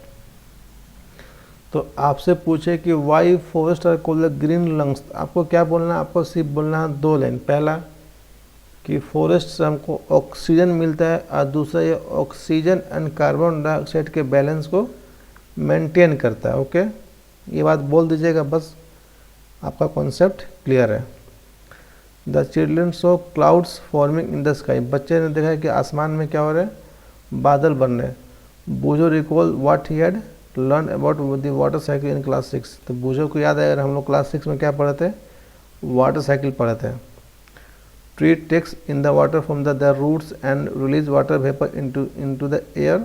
तो आपसे पूछे कि why forest are called green lungs, आपको क्या बोलना है, आपको सिर्फ बोलना है 2 लाइन। पहला कि फॉरेस्ट से हमको ऑक्सीजन मिलता है, और दूसरा ये ऑक्सीजन एंड कार्बन डाइऑक्साइड के बैलेंस को मेंटेन करता है। ओके, ये बात बोल दीजिएगा, बस आपका कॉन्सेप्ट क्लियर है। The children so clouds forming in the sky, बच्चे ने देखा कि आसमान में क्या हो रहा है, बादल बन रहे हैं। Boojho recall what he had learn about the water cycle in class 6, तो बूझो को याद है, हम लोग क्लास 6 में क्या पढ़े थे, वाटर साइकिल पढ़े थे। Tree takes in the water from the roots and release water vapour into the air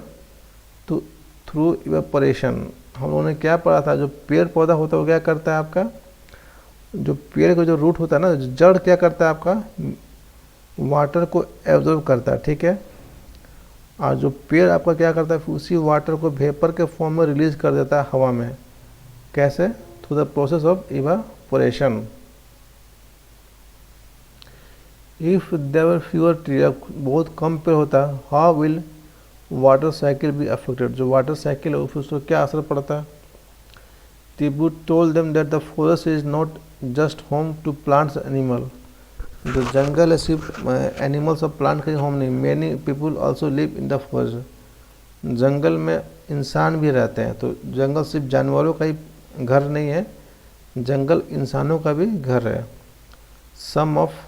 through evaporation. हम लोगों ने क्या पढ़ा था, जो पेड़ पौधा होता है वो क्या करता है, आपका जो पेड़ का जो रूट होता है ना, जड़ क्या करता है आपका, वाटर को एब्जॉर्ब करता है, ठीक है, और जो पेड़ आपका क्या करता है, उसी वाटर को वेपर के फॉर्म में रिलीज कर देता है हवा में। कैसे, through the process of evaporation. If there fewer tree, बहुत कम पेड़ होता है, how will water cycle be affected, जो वाटर साइकिल है उसको क्या असर पड़ता है। Tibbu told them that the forest is not just home to plants animal, जो जंगल है सिर्फ एनिमल्स और प्लांट का होम नहीं, many people also live in the forest, जंगल में इंसान भी रहते हैं। तो जंगल सिर्फ जानवरों का ही घर नहीं है, जंगल इंसानों का भी घर है। Some of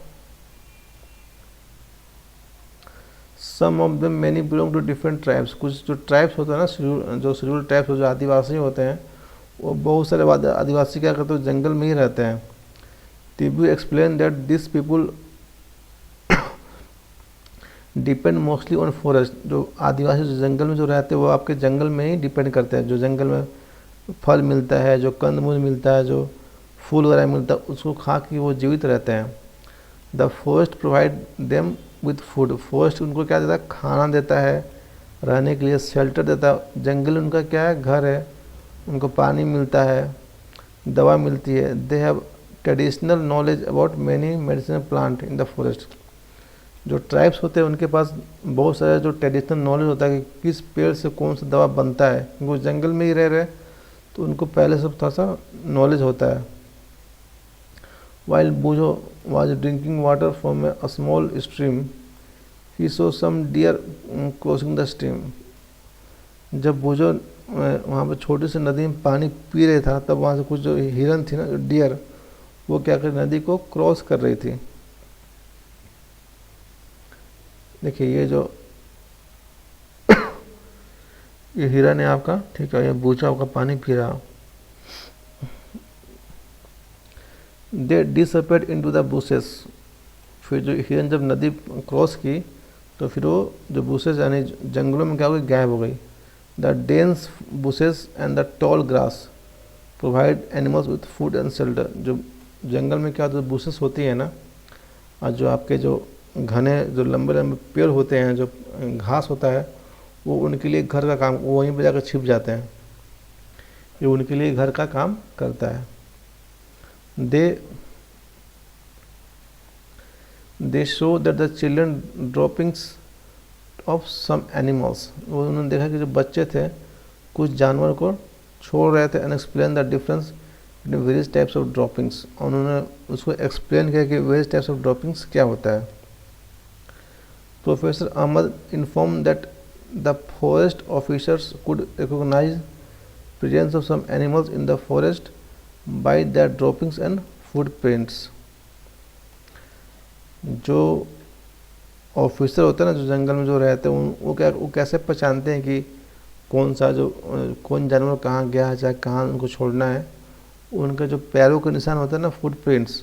them many belong to different tribes, कुछ जो ट्राइब्स होते हैं ना, जो शेड्यूल ट्राइब्स जो आदिवासी होते हैं, वो बहुत सारे आदिवासी क्या करते हैं, जंगल में ही रहते हैं। Tibbu explain that this people depend mostly on forest, जो आदिवासी जो जंगल में जो रहते हैं वो आपके जंगल में ही डिपेंड करते हैं, जो जंगल में फल मिलता है, जो कंदमूल मिलता है, जो फूल वगैरह मिलता है, उसको खा के वो जीवित रहते हैं। The forest provide them with food, forest उनको क्या देता है, खाना देता है, रहने के लिए शेल्टर देता है। जंगल उनका क्या है, घर है, उनको पानी मिलता है, दवा मिलती है। They have traditional knowledge about many medicinal plant in the forest, जो ट्राइब्स होते हैं उनके पास बहुत सारे जो ट्रेडिशनल नॉलेज होता है कि किस पेड़ से कौन सा दवा बनता है, वो जंगल में ही रह रहे तो उनको पहले से थोड़ा सा नॉलेज होता है। वाइल बूझो was drinking water from a small stream, he saw some deer crossing the stream, जब बूझो वहाँ पर छोटी सी नदी में पानी पी रहे था, तब वहाँ से कुछ जो हिरन थी ना, जो डियर, वो क्या कर नदी को क्रॉस कर रही थी। देखिए ये जो ये हिरन है आपका, ठीक है, ये बूझा आपका पानी पी रहा। दे डिसअपेयर्ड इनटू द बुशेस, फिर जो हिरन जब नदी क्रॉस की तो फिर वो जो बुशेस यानी जंगलों में क्या हो गई, गायब हो गई। The dense bushes and the tall grass provide animals with food and shelter, जो जंगल में क्या होता है, बुशेस होती है ना, और जो आपके जो घने जो लंबे लंबे पेड़ होते हैं, जो घास होता है, वो उनके लिए घर का काम, वो वहीं पर जाकर छिप जाते हैं, ये उनके लिए घर का काम करता है। They show that the children droppings of some animals, वो उन्होंने देखा कि जो बच्चे थे कुछ जानवर को छोड़ रहे थे। and explain the difference various types of droppings, उन्होंने उसको एक्सप्लेन किया कि वेरियस टाइप्स ऑफ ड्रॉपिंग्स क्या होता है। Professor Ahmad inform that the forest officers could recognise presence of some animals in the forest by their droppings and footprints. जो officer होते हैं ना, जो जंगल में जो रहते हैं, वो कैसे पहचानते हैं कि कौन जानवर कहाँ गया है, चाहे कहाँ उनको छोड़ना है। उनके जो पैरों के निशान होते हैं ना, फुटप्रिंट्स,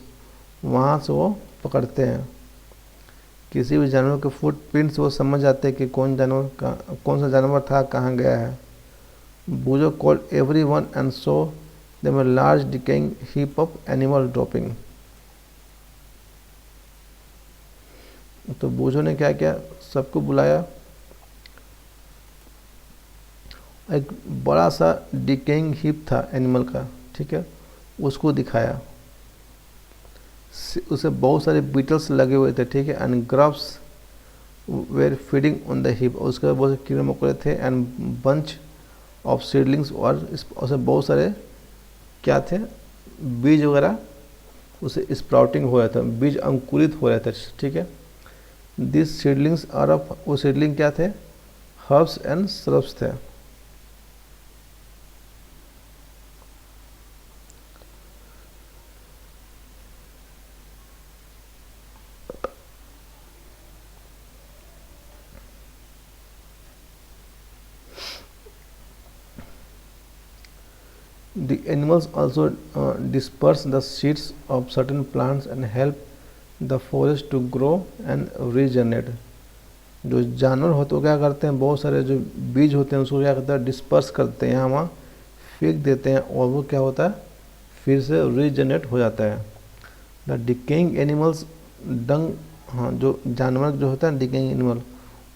वहाँ से वो पकड़ते हैं। किसी भी जानवर के फुटप्रिंट्स वो समझ जाते हैं कि कौन सा जानवर था, कहाँ गया है। Boojho called everyone and show them a large decaying heap of animal dropping. तो बूजो ने क्या किया, सबको बुलाया, एक बड़ा सा डिकेइंग हीप था एनिमल का, ठीक है, उसको दिखाया। उसे बहुत सारे बीटल्स लगे हुए थे, ठीक है, and graphs were feeding on the heap, उसके बाद बहुत से कीड़े मकोड़े थे, एंड बंच ऑफ सीडलिंग्स, और उसे बहुत सारे क्या थे, बीज वगैरह उसे स्प्राउटिंग हो रहा था, बीज अंकुरित हो रहे थे, ठीक है। दिस सीडलिंग्स आर ऑफ, वो सीडलिंग क्या थे, हर्ब्स एंड श्रब्स थे। The animals also disperse the seeds of certain plants and help the forest to grow and regenerate। जो जानवर होते हैं क्या करते हैं, बहुत सारे जो बीज होते हैं उसको क्या करते हैं, डिस्पर्स करते हैं, यहाँ वहाँ फेंक देते हैं, और वो क्या होता है, फिर से रीजनरेट हो जाता है। द डिकेइंग एनिमल्स डंग, हाँ, जो जानवर जो होता है डिकेइंग एनिमल,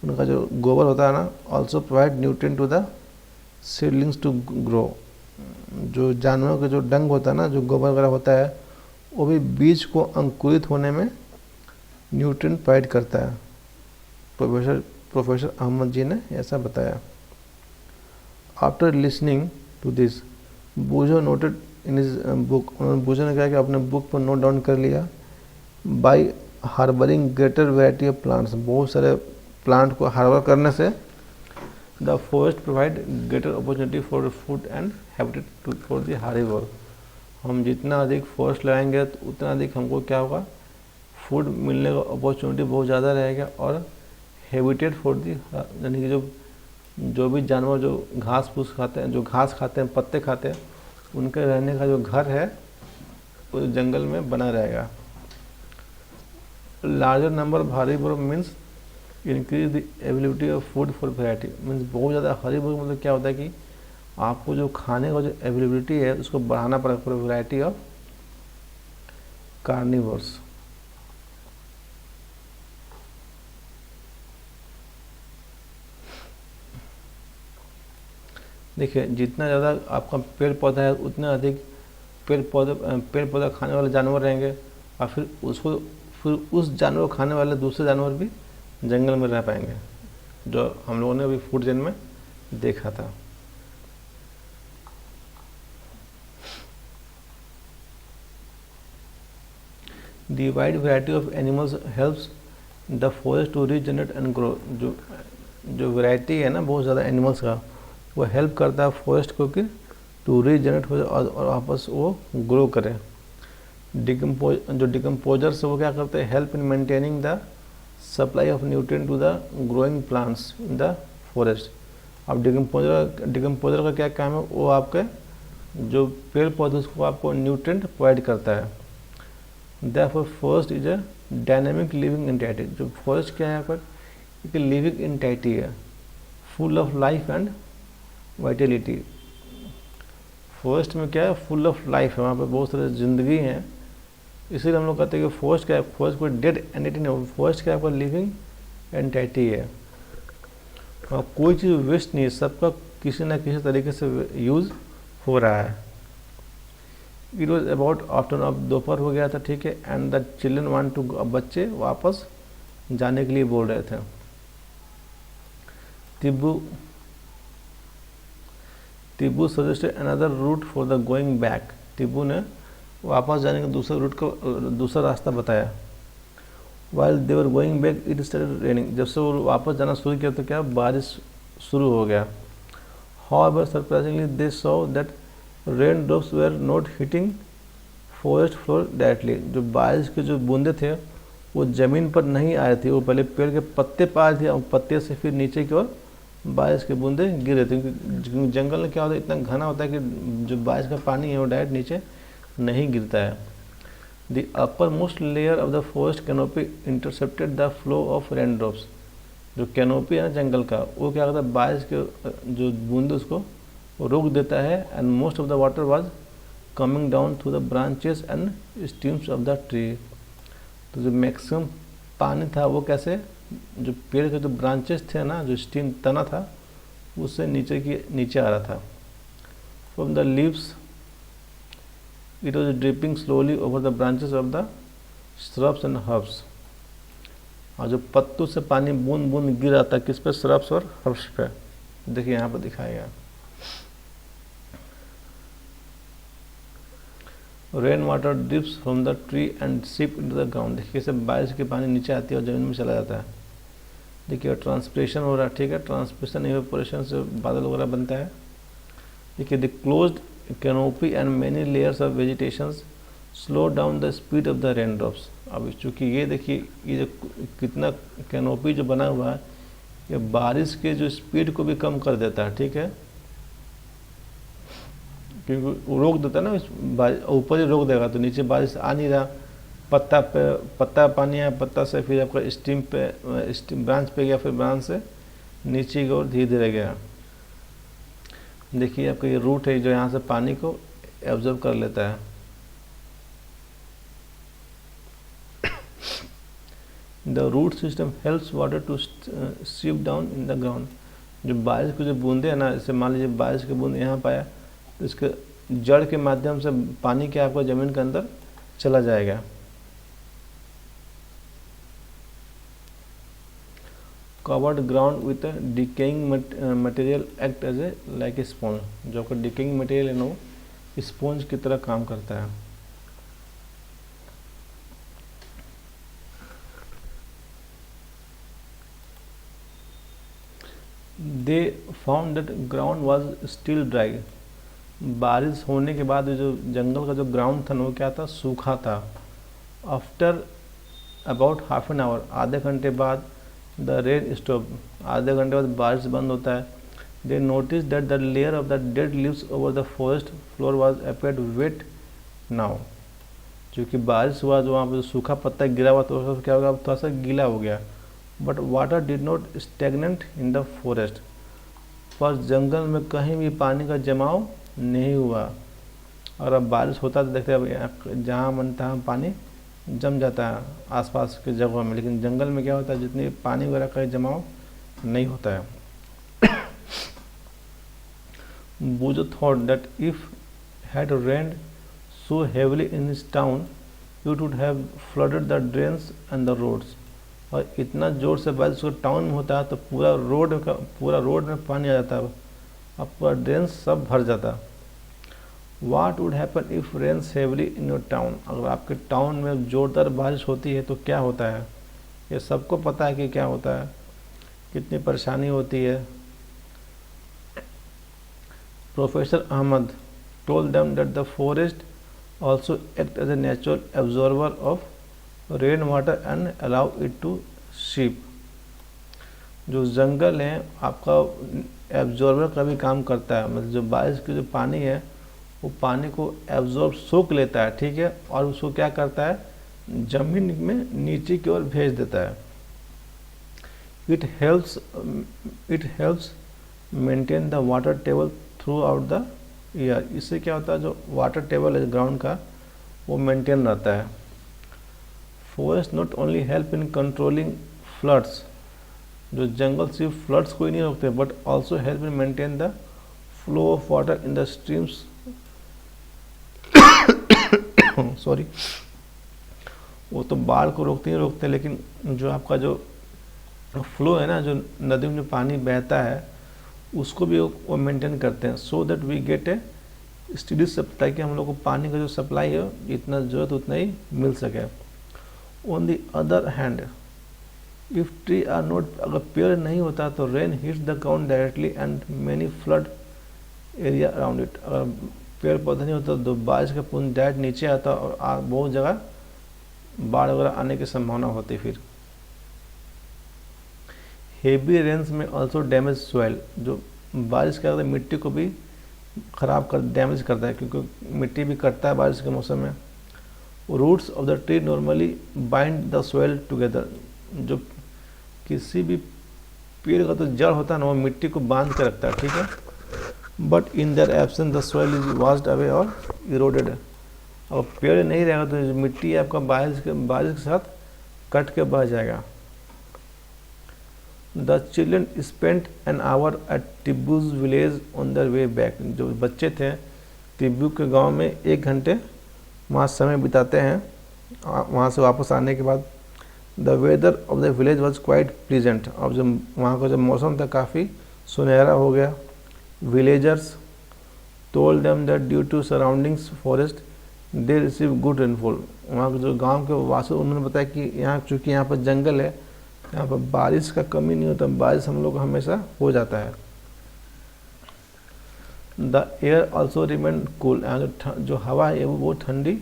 उनका जो गोबर होता है ना, also provide nutrient to the seedlings to grow. जो जानवरों का जो डंग होता है ना, जो गोबर वगैरह होता है, वो भी बीज को अंकुरित होने में न्यूट्रिएंट प्रोवाइड करता है। प्रोफेसर अहमद जी ने ऐसा बताया। After listening to this, Boojho noted in his book, Boojho ने कहा कि अपने बुक पर नोट डाउन कर लिया, by harbouring greater variety of plants, बहुत सारे प्लांट को हार्बर करने से the forest provide greater opportunity for food and habitat for the harbour. हम जितना अधिक फॉरेस्ट लगाएंगे तो उतना अधिक हमको क्या होगा, फूड मिलने का अपॉर्चुनिटी बहुत ज़्यादा रहेगा, और हैबिटेट फॉर दी, यानी कि जो भी जानवर जो घास फूस खाते हैं, जो घास खाते हैं, पत्ते खाते हैं, उनके रहने का जो घर है वो जंगल में बना रहेगा। Larger number of harbour means increase the ability of food for variety, means बहुत ज़्यादा हार्बोर मतलब क्या होता है कि आपको जो खाने का जो एबिलिटी है उसको बढ़ाना पड़ेगा फॉर वैरायटी ऑफ कार्निवोर्स। देखिए, जितना ज़्यादा आपका पेड़ पौधा है उतना अधिक पेड़ पौधा खाने वाले जानवर रहेंगे, और फिर उस जानवर को खाने वाले दूसरे जानवर भी जंगल में रह पाएंगे, जो हम लोगों ने अभी फूड चेन में देखा था। The wide variety of animals helps the forest to regenerate and grow. जो वैरायटी है ना बहुत ज़्यादा एनिमल्स का, वो हेल्प करता है फॉरेस्ट को कि टू रीजनरेट हो जाए और वापस वो ग्रो करे। जो डिकम्पोजर्स वो क्या करते हैं, help in maintaining the supply of nutrient to the growing plants in the forest. अब डिकम्पोजर का क्या काम है, वो आपके जो पेड़ पौधे उसको आपको न्यूट्रिएंट प्रोवाइड करता है। Therefore forest is a dynamic living entity. जो फॉरेस्ट क्या है यहाँ पर, एक लिविंग एंटिटी है, full of life and Vitality. Forest में क्या है, फुल ऑफ लाइफ है, वहाँ पे बहुत सारे ज़िंदगी हैं, इसीलिए हम लोग कहते हैं कि फॉरेस्ट क्या है, फॉरेस्ट कोई डेड एंटिटी नहीं है, फॉरेस्ट क्या है, आपका लिविंग एंटिटी है, और कोई चीज़ वेस्ट नहीं है, सबका किसी न किसी तरीके से यूज़ हो रहा है। इट वॉज अबाउट आफ्टरनून, अब दोपहर हो गया था, ठीक है, and the children want to, अब बच्चे वापस जाने के लिए बोल रहे थे। Tibu suggested another route for the going back, Tipu ने वापस जाने का दूसरा रास्ता बताया। While they were going back, it started raining. जब से वो वापस जाना शुरू किया तो क्या बारिश शुरू हो गया। However, surprisingly, they saw that raindrops were not hitting forest floor directly. जो बारिश के जो बूंदे थे वो ज़मीन पर नहीं आए थे, वो पहले पेड़ के पत्ते पर आए थे और पत्ते से फिर नीचे की ओर बारिश के बूंदे गिर रहे थे। क्योंकि जंगल में क्या होता है, इतना घना होता है कि जो बारिश का पानी है वो डायरेक्ट नीचे नहीं गिरता है। The uppermost layer of the forest canopy intercepted the flow of raindrops. जो कैनोपी है ना जंगल का, वो क्या करता है, बारिश के जो बूंदे उसको रोक देता है। And most of the water was coming down through the branches and stems of the tree. तो जो मैक्सिमम पानी था वो कैसे, जो पेड़ के जो ब्रांचेस थे ना, जो स्टीम तना था उससे नीचे आ रहा था। From the leaves it was dripping slowly over the branches of the shrubs and herbs. और जो पत्तों से पानी बूंद बूंद गिर रहा था किस पे, shrubs और herbs पे। देखिए यहाँ पर दिखाया गया। Rain water drips from the tree and सीप इनटू द ग्राउंड। देखिए कैसे बारिश के पानी नीचे आती है और जमीन में चला जाता है। देखिए ट्रांसपिरेशन हो रहा है, ठीक है, ट्रांसपिरेशन इवेपोरेशन से बादल वगैरह बनता है। देखिए the closed canopy and many layers of vegetations slow down the speed of the raindrops. अब चूँकि ये देखिए ये जो कितना कैनोपी जो बना हुआ है ये बारिश के जो स्पीड को भी कम कर देता है, ठीक है, क्योंकि वो रोक देता है ना, ऊपर ही रोक देगा तो नीचे बारिश आ नहीं रहा। पत्ता पानी आया, पत्ता से फिर आपका स्टीम ब्रांच पे गया, फिर ब्रांच से नीचे की ओर धीरे धीरे गया। देखिए आपका ये रूट है जो यहाँ से पानी को एब्जॉर्ब कर लेता है। The root system helps water to seep down in the ground. जो बारिश के जो बूंदे हैं ना, जैसे मान लीजिए बारिश के बूंद यहाँ पाया तो इसके जड़ के माध्यम से पानी क्या आपको ज़मीन के अंदर चला जाएगा। Covered ground with decaying material act as a like a sponge. जो कि डिकेइंग मटेरियल है ना वो स्पॉन्ज की तरह काम करता है। They found that ground was still dry. बारिश होने के बाद जो जंगल का जो ग्राउंड था ना वो क्या था, सूखा था। After about half an hour, आधे घंटे बाद द रेन स्टॉप, आधे घंटे बाद बारिश बंद होता है। They notice that the layer of the dead leaves over the forest floor was appeared wet now. क्योंकि बारिश हुआ जो वहाँ पर सूखा पत्ता गिरा हुआ तो क्या होगा, थोड़ा सा गीला हो गया। But water did not stagnant in the forest, पर जंगल में कहीं भी पानी का जमाव नहीं हुआ। और अब बारिश होता तो देखते अब जहाँ मन तहाँ पानी जम जाता है आसपास के जगहों में, लेकिन जंगल में क्या होता है, जितनी पानी वगैरह का जमाव नहीं होता है। Bujo thought that if had rained so heavily in his town, it would have flooded the drains and the roads. और इतना जोर से बारिश टाउन में होता है तो पूरा रोड में पानी आ जाता है और पूरा ड्रेन सब भर जाता। What would happen if rains heavily in your town? अगर आपके टाउन में जोरदार बारिश होती है तो क्या होता है, ये सबको पता है कि क्या होता है, कितनी परेशानी होती है। Professor Ahmad told them that the forest also act as a natural absorber of rain water and allow it to seep. जो जंगल है आपका एब्जॉर्बर का भी काम करता है, मतलब जो बारिश की जो पानी है वो पानी को एब्जॉर्ब सोख लेता है, ठीक है, और उसको क्या करता है, जमीन में नीचे की ओर भेज देता है। It helps maintain the water table through out the year. इससे क्या होता है, जो वाटर टेबल है ग्राउंड का वो मेंटेन रहता है। Forest not only help in controlling floods, जो जंगल सिर्फ फ्लड्स को ही नहीं रोकते but also help in maintain the flow of water in the streams. Sorry, वो तो बाढ़ को रोकते लेकिन जो आपका जो फ्लो है ना, जो नदी में जो पानी बहता है उसको भी वो मेंटेन करते हैं। So that we get a steady sub, ताकि हम लोग को पानी का जो सप्लाई है जितना ज़रूरत उतना ही मिल सके। On the other hand if tree are not, अगर पेड़ नहीं होता तो rain hits the ground directly and many flood area around it, अगर पेड़ पौधे नहीं होता तो बारिश का पूर्ण डायरेक्ट नीचे आता और बहुत जगह बाढ़ वगैरह आने की संभावना होती। फिर हेवी रेन्स में ऑल्सो डैमेज सॉइल, जो बारिश क्या करता है मिट्टी को भी खराब कर डैमेज करता है, क्योंकि मिट्टी भी कटता है बारिश के मौसम में। Roots of the tree normally bind the soil together, जो किसी भी पेड़ का तो जड़ होता है ना वो मिट्टी को बांध के रखता है, ठीक है। But in their absence the soil is washed away और इरोडेड, और पेड़ नहीं रहेगा तो मिट्टी आपका बारिश के साथ कट के बह जाएगा। The children spent an hour at Tibbu's village on their way back, जो बच्चे थे तिब्बू के गांव में 1 घंटे वहाँ समय बिताते हैं वहाँ से वापस आने के बाद। The weather of the village was quite pleasant, अब जब वहाँ का जब मौसम था काफ़ी सुनहरा हो गया। Villagers told them that due to surroundings forest they receive good rainfall, वहाँ के जो गांव के वासी उन्होंने बताया कि यहाँ चूँकि यहाँ पर जंगल है, यहाँ पर बारिश का कमी नहीं होता, बारिश हम लोग हमेशा हो जाता है। The air also remain cool, यहाँ जो हवा है वो ठंडी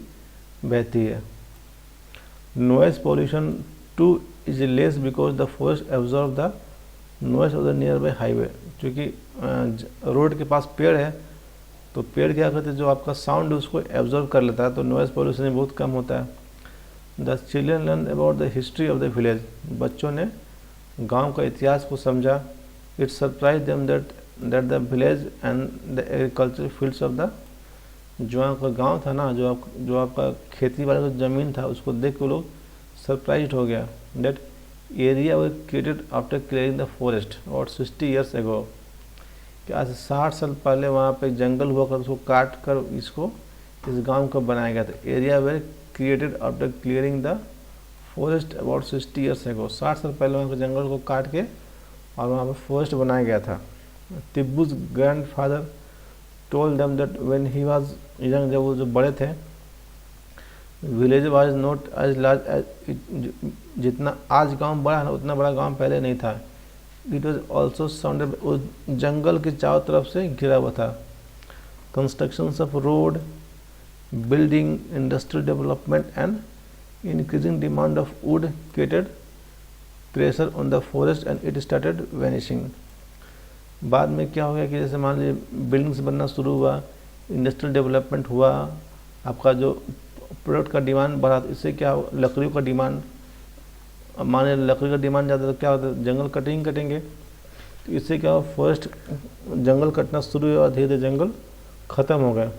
बहती है। Noise pollution two is less because the forest absorb the noise of the near by highway, क्योंकि रोड के पास पेड़ है तो पेड़ क्या करते हैं जो आपका साउंड उसको एब्जॉर्ब कर लेता है, तो नॉइस पॉल्यूशन बहुत कम होता है। The children learn about the history of the village, बच्चों ने गांव का इतिहास को समझा। It surprise them that the village and the agriculture fields of the, जो आपका गांव था ना, जो आपका खेती वाला जो ज़मीन था उसको देख के लोग सरप्राइज हो गया। That area were created after clearing the forest और 60 ईयर्स एगो, कि आज 60 साल पहले वहाँ पे जंगल हुआ कर उसको काट कर इस गांव को बनाया गया था। Area were created after clearing the forest about 60 years ago, 60 साल पहले वहाँ के जंगल को काट के और वहाँ पर फॉरेस्ट बनाया गया था। Tibbu's grandfather told them that when he was young, जब वो जो बड़े थे, village was not as large as, जितना आज गांव बड़ा है ना उतना बड़ा गांव पहले नहीं था। इट वाज आल्सो सराउंडेड, उस जंगल के चारों तरफ से घिरा हुआ था। Constructions of road, building, industrial development and increasing demand of would created pressure on the forest and it started vanishing. बाद में क्या हो गया कि जैसे मान लीजिए बिल्डिंग्स बनना शुरू हुआ, इंडस्ट्रियल डेवलपमेंट हुआ, आपका जो प्रोडक्ट का डिमांड बढ़ा, तो इससे क्या हो, लकड़ियों का डिमांड, माने लकड़ी का डिमांड ज़्यादा तो क्या होता है जंगल कटेंगे, तो इससे क्या हो फॉरेस्ट जंगल कटना शुरू हुआ, धीरे धीरे जंगल ख़त्म हो गया।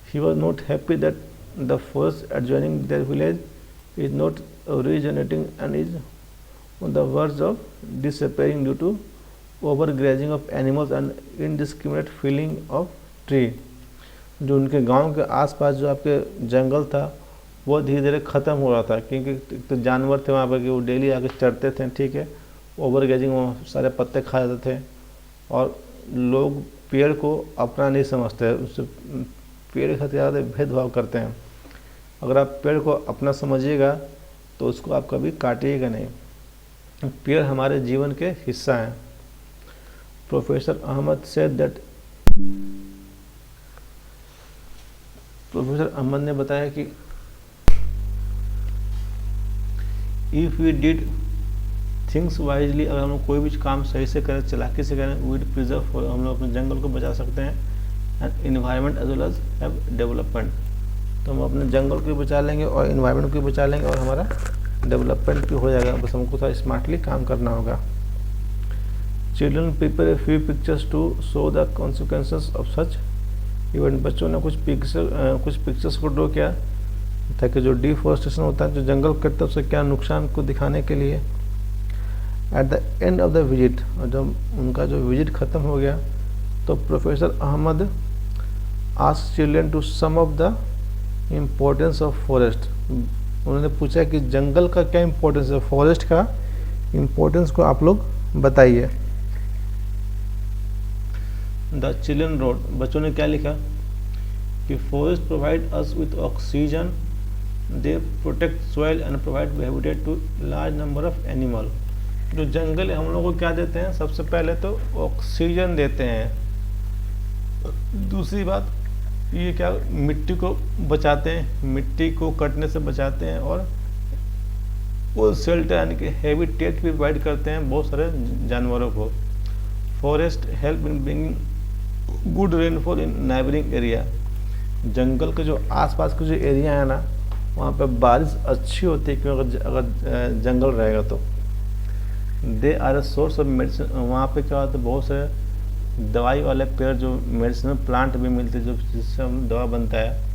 He was not happy that the forest adjoining their village is not regenerating and is on the verge of disappearing due to over grazing of animals and indiscriminate felling of tree. जो उनके गांव के आसपास जो आपके जंगल था वो धीरे धीरे ख़त्म हो रहा था, क्योंकि तो जानवर थे वहाँ पर कि वो डेली आके चढ़ते थे, ठीक है, ओवर ग्रेजिंग, वो सारे पत्ते खा जाते थे और लोग पेड़ को अपना नहीं समझते, उससे पेड़ के साथ ज़्यादा भेदभाव करते हैं। अगर आप पेड़ को अपना समझिएगा तो उसको आप कभी काटिएगा नहीं। पेड़ हमारे जीवन के हिस्सा हैं। Professor Ahmad said that, professor Ahmad ने बताया कि if we did things wisely, अगर हम लोग कोई भी काम सही से करें, चालाकी से करें, वीड प्रिजर्व, हम लोग अपने जंगल को बचा सकते हैं। And environment as well as have development, तो हम अपने जंगल को भी बचा लेंगे और इन्वायरमेंट को भी बचा लेंगे और हमारा डेवलपमेंट भी हो जाएगा, बस हमको थोड़ा स्मार्टली काम करना होगा। Children prepare a few pictures to show the consequences of such event, बच्चों ने कुछ पिक्चर्स को ड्रॉ किया ताकि जो डिफॉरेस्टेशन होता है, जो जंगल कटता है, उससे क्या नुकसान को दिखाने के लिए। At the end of the visit, और जब उनका जो विजिट ख़त्म हो गया तो professor Ahmad asked children to sum of the importance of forest, उन्होंने पूछा कि जंगल का क्या इम्पोर्टेंस है, फॉरेस्ट का इम्पोर्टेंस को आप लोग बताइए। द चिल्ड्रन रोड, बच्चों ने क्या लिखा, कि forest provide us with oxygen, they protect soil and provide habitat to large number of animal. जो जंगल हम लोग को क्या देते हैं, सबसे पहले तो ऑक्सीजन देते हैं, दूसरी बात ये क्या मिट्टी को बचाते हैं, मिट्टी को कटने से बचाते हैं, और वो शेल्टर यानी कि हैबिटेट भी प्रोवाइड करते हैं बहुत सारे जानवरों को। Forest help in bringing good rainfall in neighbouring area. जंगल के जो आसपास के जो एरिया है ना, वहाँ पे बारिश अच्छी होती है, क्योंकि अगर जंगल रहेगा तो। They are a source of medicine. वहाँ पे क्या होता है, बहुत सारे दवाई वाले पेड़, जो मेडिसिनल प्लांट भी मिलते हैं, जो जिससे हम दवा बनता है,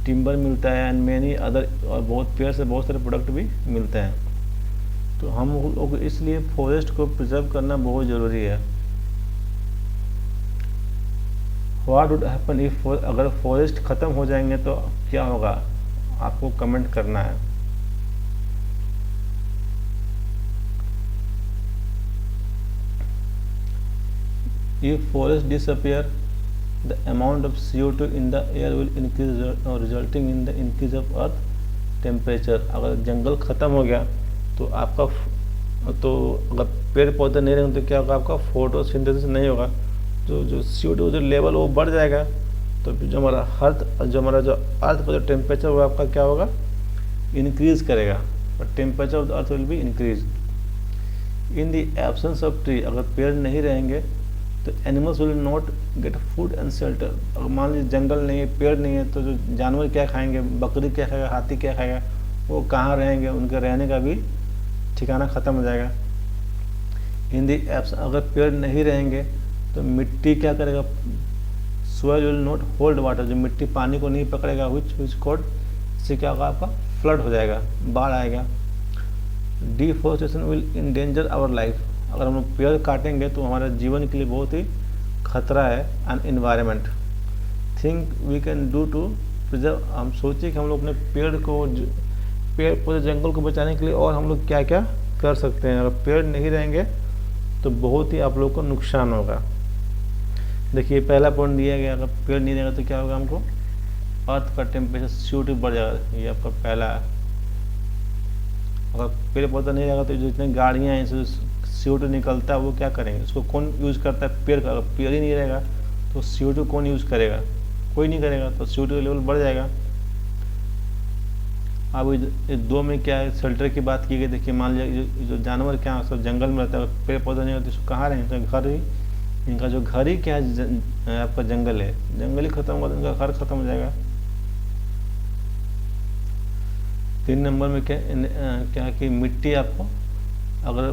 टिम्बर मिलता है, एंड मैनी अदर, और बहुत पेड़ से बहुत सारे प्रोडक्ट भी मिलते हैं। तो हम लोग इसलिए फॉरेस्ट को प्रिजर्व करना बहुत ज़रूरी है। व्हाट वुड हैपन इफ, अगर फॉरेस्ट ख़त्म हो जाएंगे तो क्या होगा, आपको कमेंट करना है। If forests disappear, the amount of CO2 in the air will increase, resulting in the increase of earth temperature। अगर जंगल ख़त्म हो गया तो आपका अगर पेड़ पौधे नहीं रहेंगे तो क्या होगा, आपका फोटोसिंथेसिस नहीं होगा, जो CO2 जो लेवल वो बढ़ जाएगा, तो जो हमारा अर्थ का जो टेम्परेचर वो आपका क्या होगा, इंक्रीज करेगा, और temperature of the earth will be increase. In the absence of tree, अगर पेड़ नहीं रहेंगे तो animals will not get food and shelter. अगर मान लीजिए जंगल नहीं है, पेड़ नहीं है, तो जो जानवर क्या खाएंगे, बकरी क्या खाएगा, हाथी क्या खाएगा, वो कहाँ रहेंगे, उनके रहने का भी ठिकाना ख़त्म हो जाएगा। इन दी एब्स, अगर पेड़ नहीं रहेंगे तो मिट्टी क्या करेगा, soil will not hold water, जो मिट्टी पानी को नहीं पकड़ेगा, विच कोड, इससे क्या होगा, आपका फ्लड हो जाएगा, बाढ़ आएगा। Deforestation will endanger our life, अगर हम लोग पेड़ काटेंगे तो हमारे जीवन के लिए बहुत ही खतरा है। And environment, think we can do to preserve, हम सोचिए कि हम लोग अपने पेड़ पौधे जंगल को बचाने के लिए और हम लोग क्या क्या कर सकते हैं। अगर पेड़ नहीं रहेंगे तो बहुत ही आप लोग को नुकसान होगा। देखिए पहला पॉइंट दिया गया, अगर पेड़ नहीं रहेगा तो क्या होगा, हमको अर्थ का टेम्परेचर CO2 बढ़ जाएगा, ये आपका पहला है। अगर पेड़ पौधा नहीं रहेगा तो जो जितने गाड़ियाँ हैं, CO2 निकलता है, वो क्या करेंगे, उसको कौन यूज़ करता है, पेड़ का। अगर पेड़ ही नहीं रहेगा तो CO2 कौन यूज़ करेगा, कोई नहीं करेगा, तो CO2 का लेवल बढ़ जाएगा। अब दो में क्या है, शेल्टर की बात की गई। देखिए मान लीजिए जो जानवर क्या सब जंगल में रहता है, पेड़ पौधे नहीं होते, तो कहाँ रहेंगे, तो घर ही, इनका जो घर ही क्या है, आपका जंगल है, जंगल ही खत्म होगा तो इनका घर खत्म हो जाएगा। 3 नंबर में क्या कि मिट्टी, आपको अगर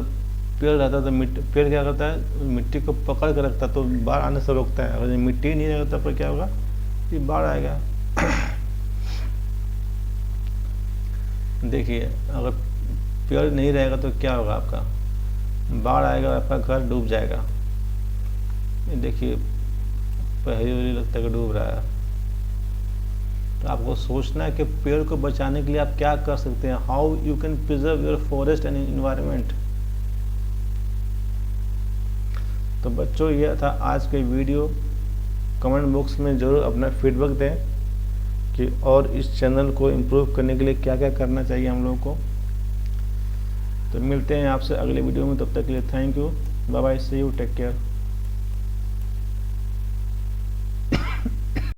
पेड़ रहता है तो पेड़ क्या करता है, मिट्टी को पकड़ कर रखता है, तो बाढ़ आने से रोकता है। अगर मिट्टी नहीं रहता तो क्या होगा, कि बाढ़ आएगा। देखिए अगर पेड़ नहीं रहेगा तो क्या होगा, आपका बाढ़ आएगा, आपका घर डूब जाएगा। देखिए पहले लगता है कि डूब रहा है। तो आपको सोचना है कि पेड़ को बचाने के लिए आप क्या कर सकते हैं, how you can preserve your forest and environment. तो बच्चों यह था आज के वीडियो। कमेंट बॉक्स में ज़रूर अपना फीडबैक दें कि और इस चैनल को इम्प्रूव करने के लिए क्या क्या करना चाहिए हम लोगों को। तो मिलते हैं आपसे अगले वीडियो में, तब तक के लिए thank you, bye bye, see you, take care.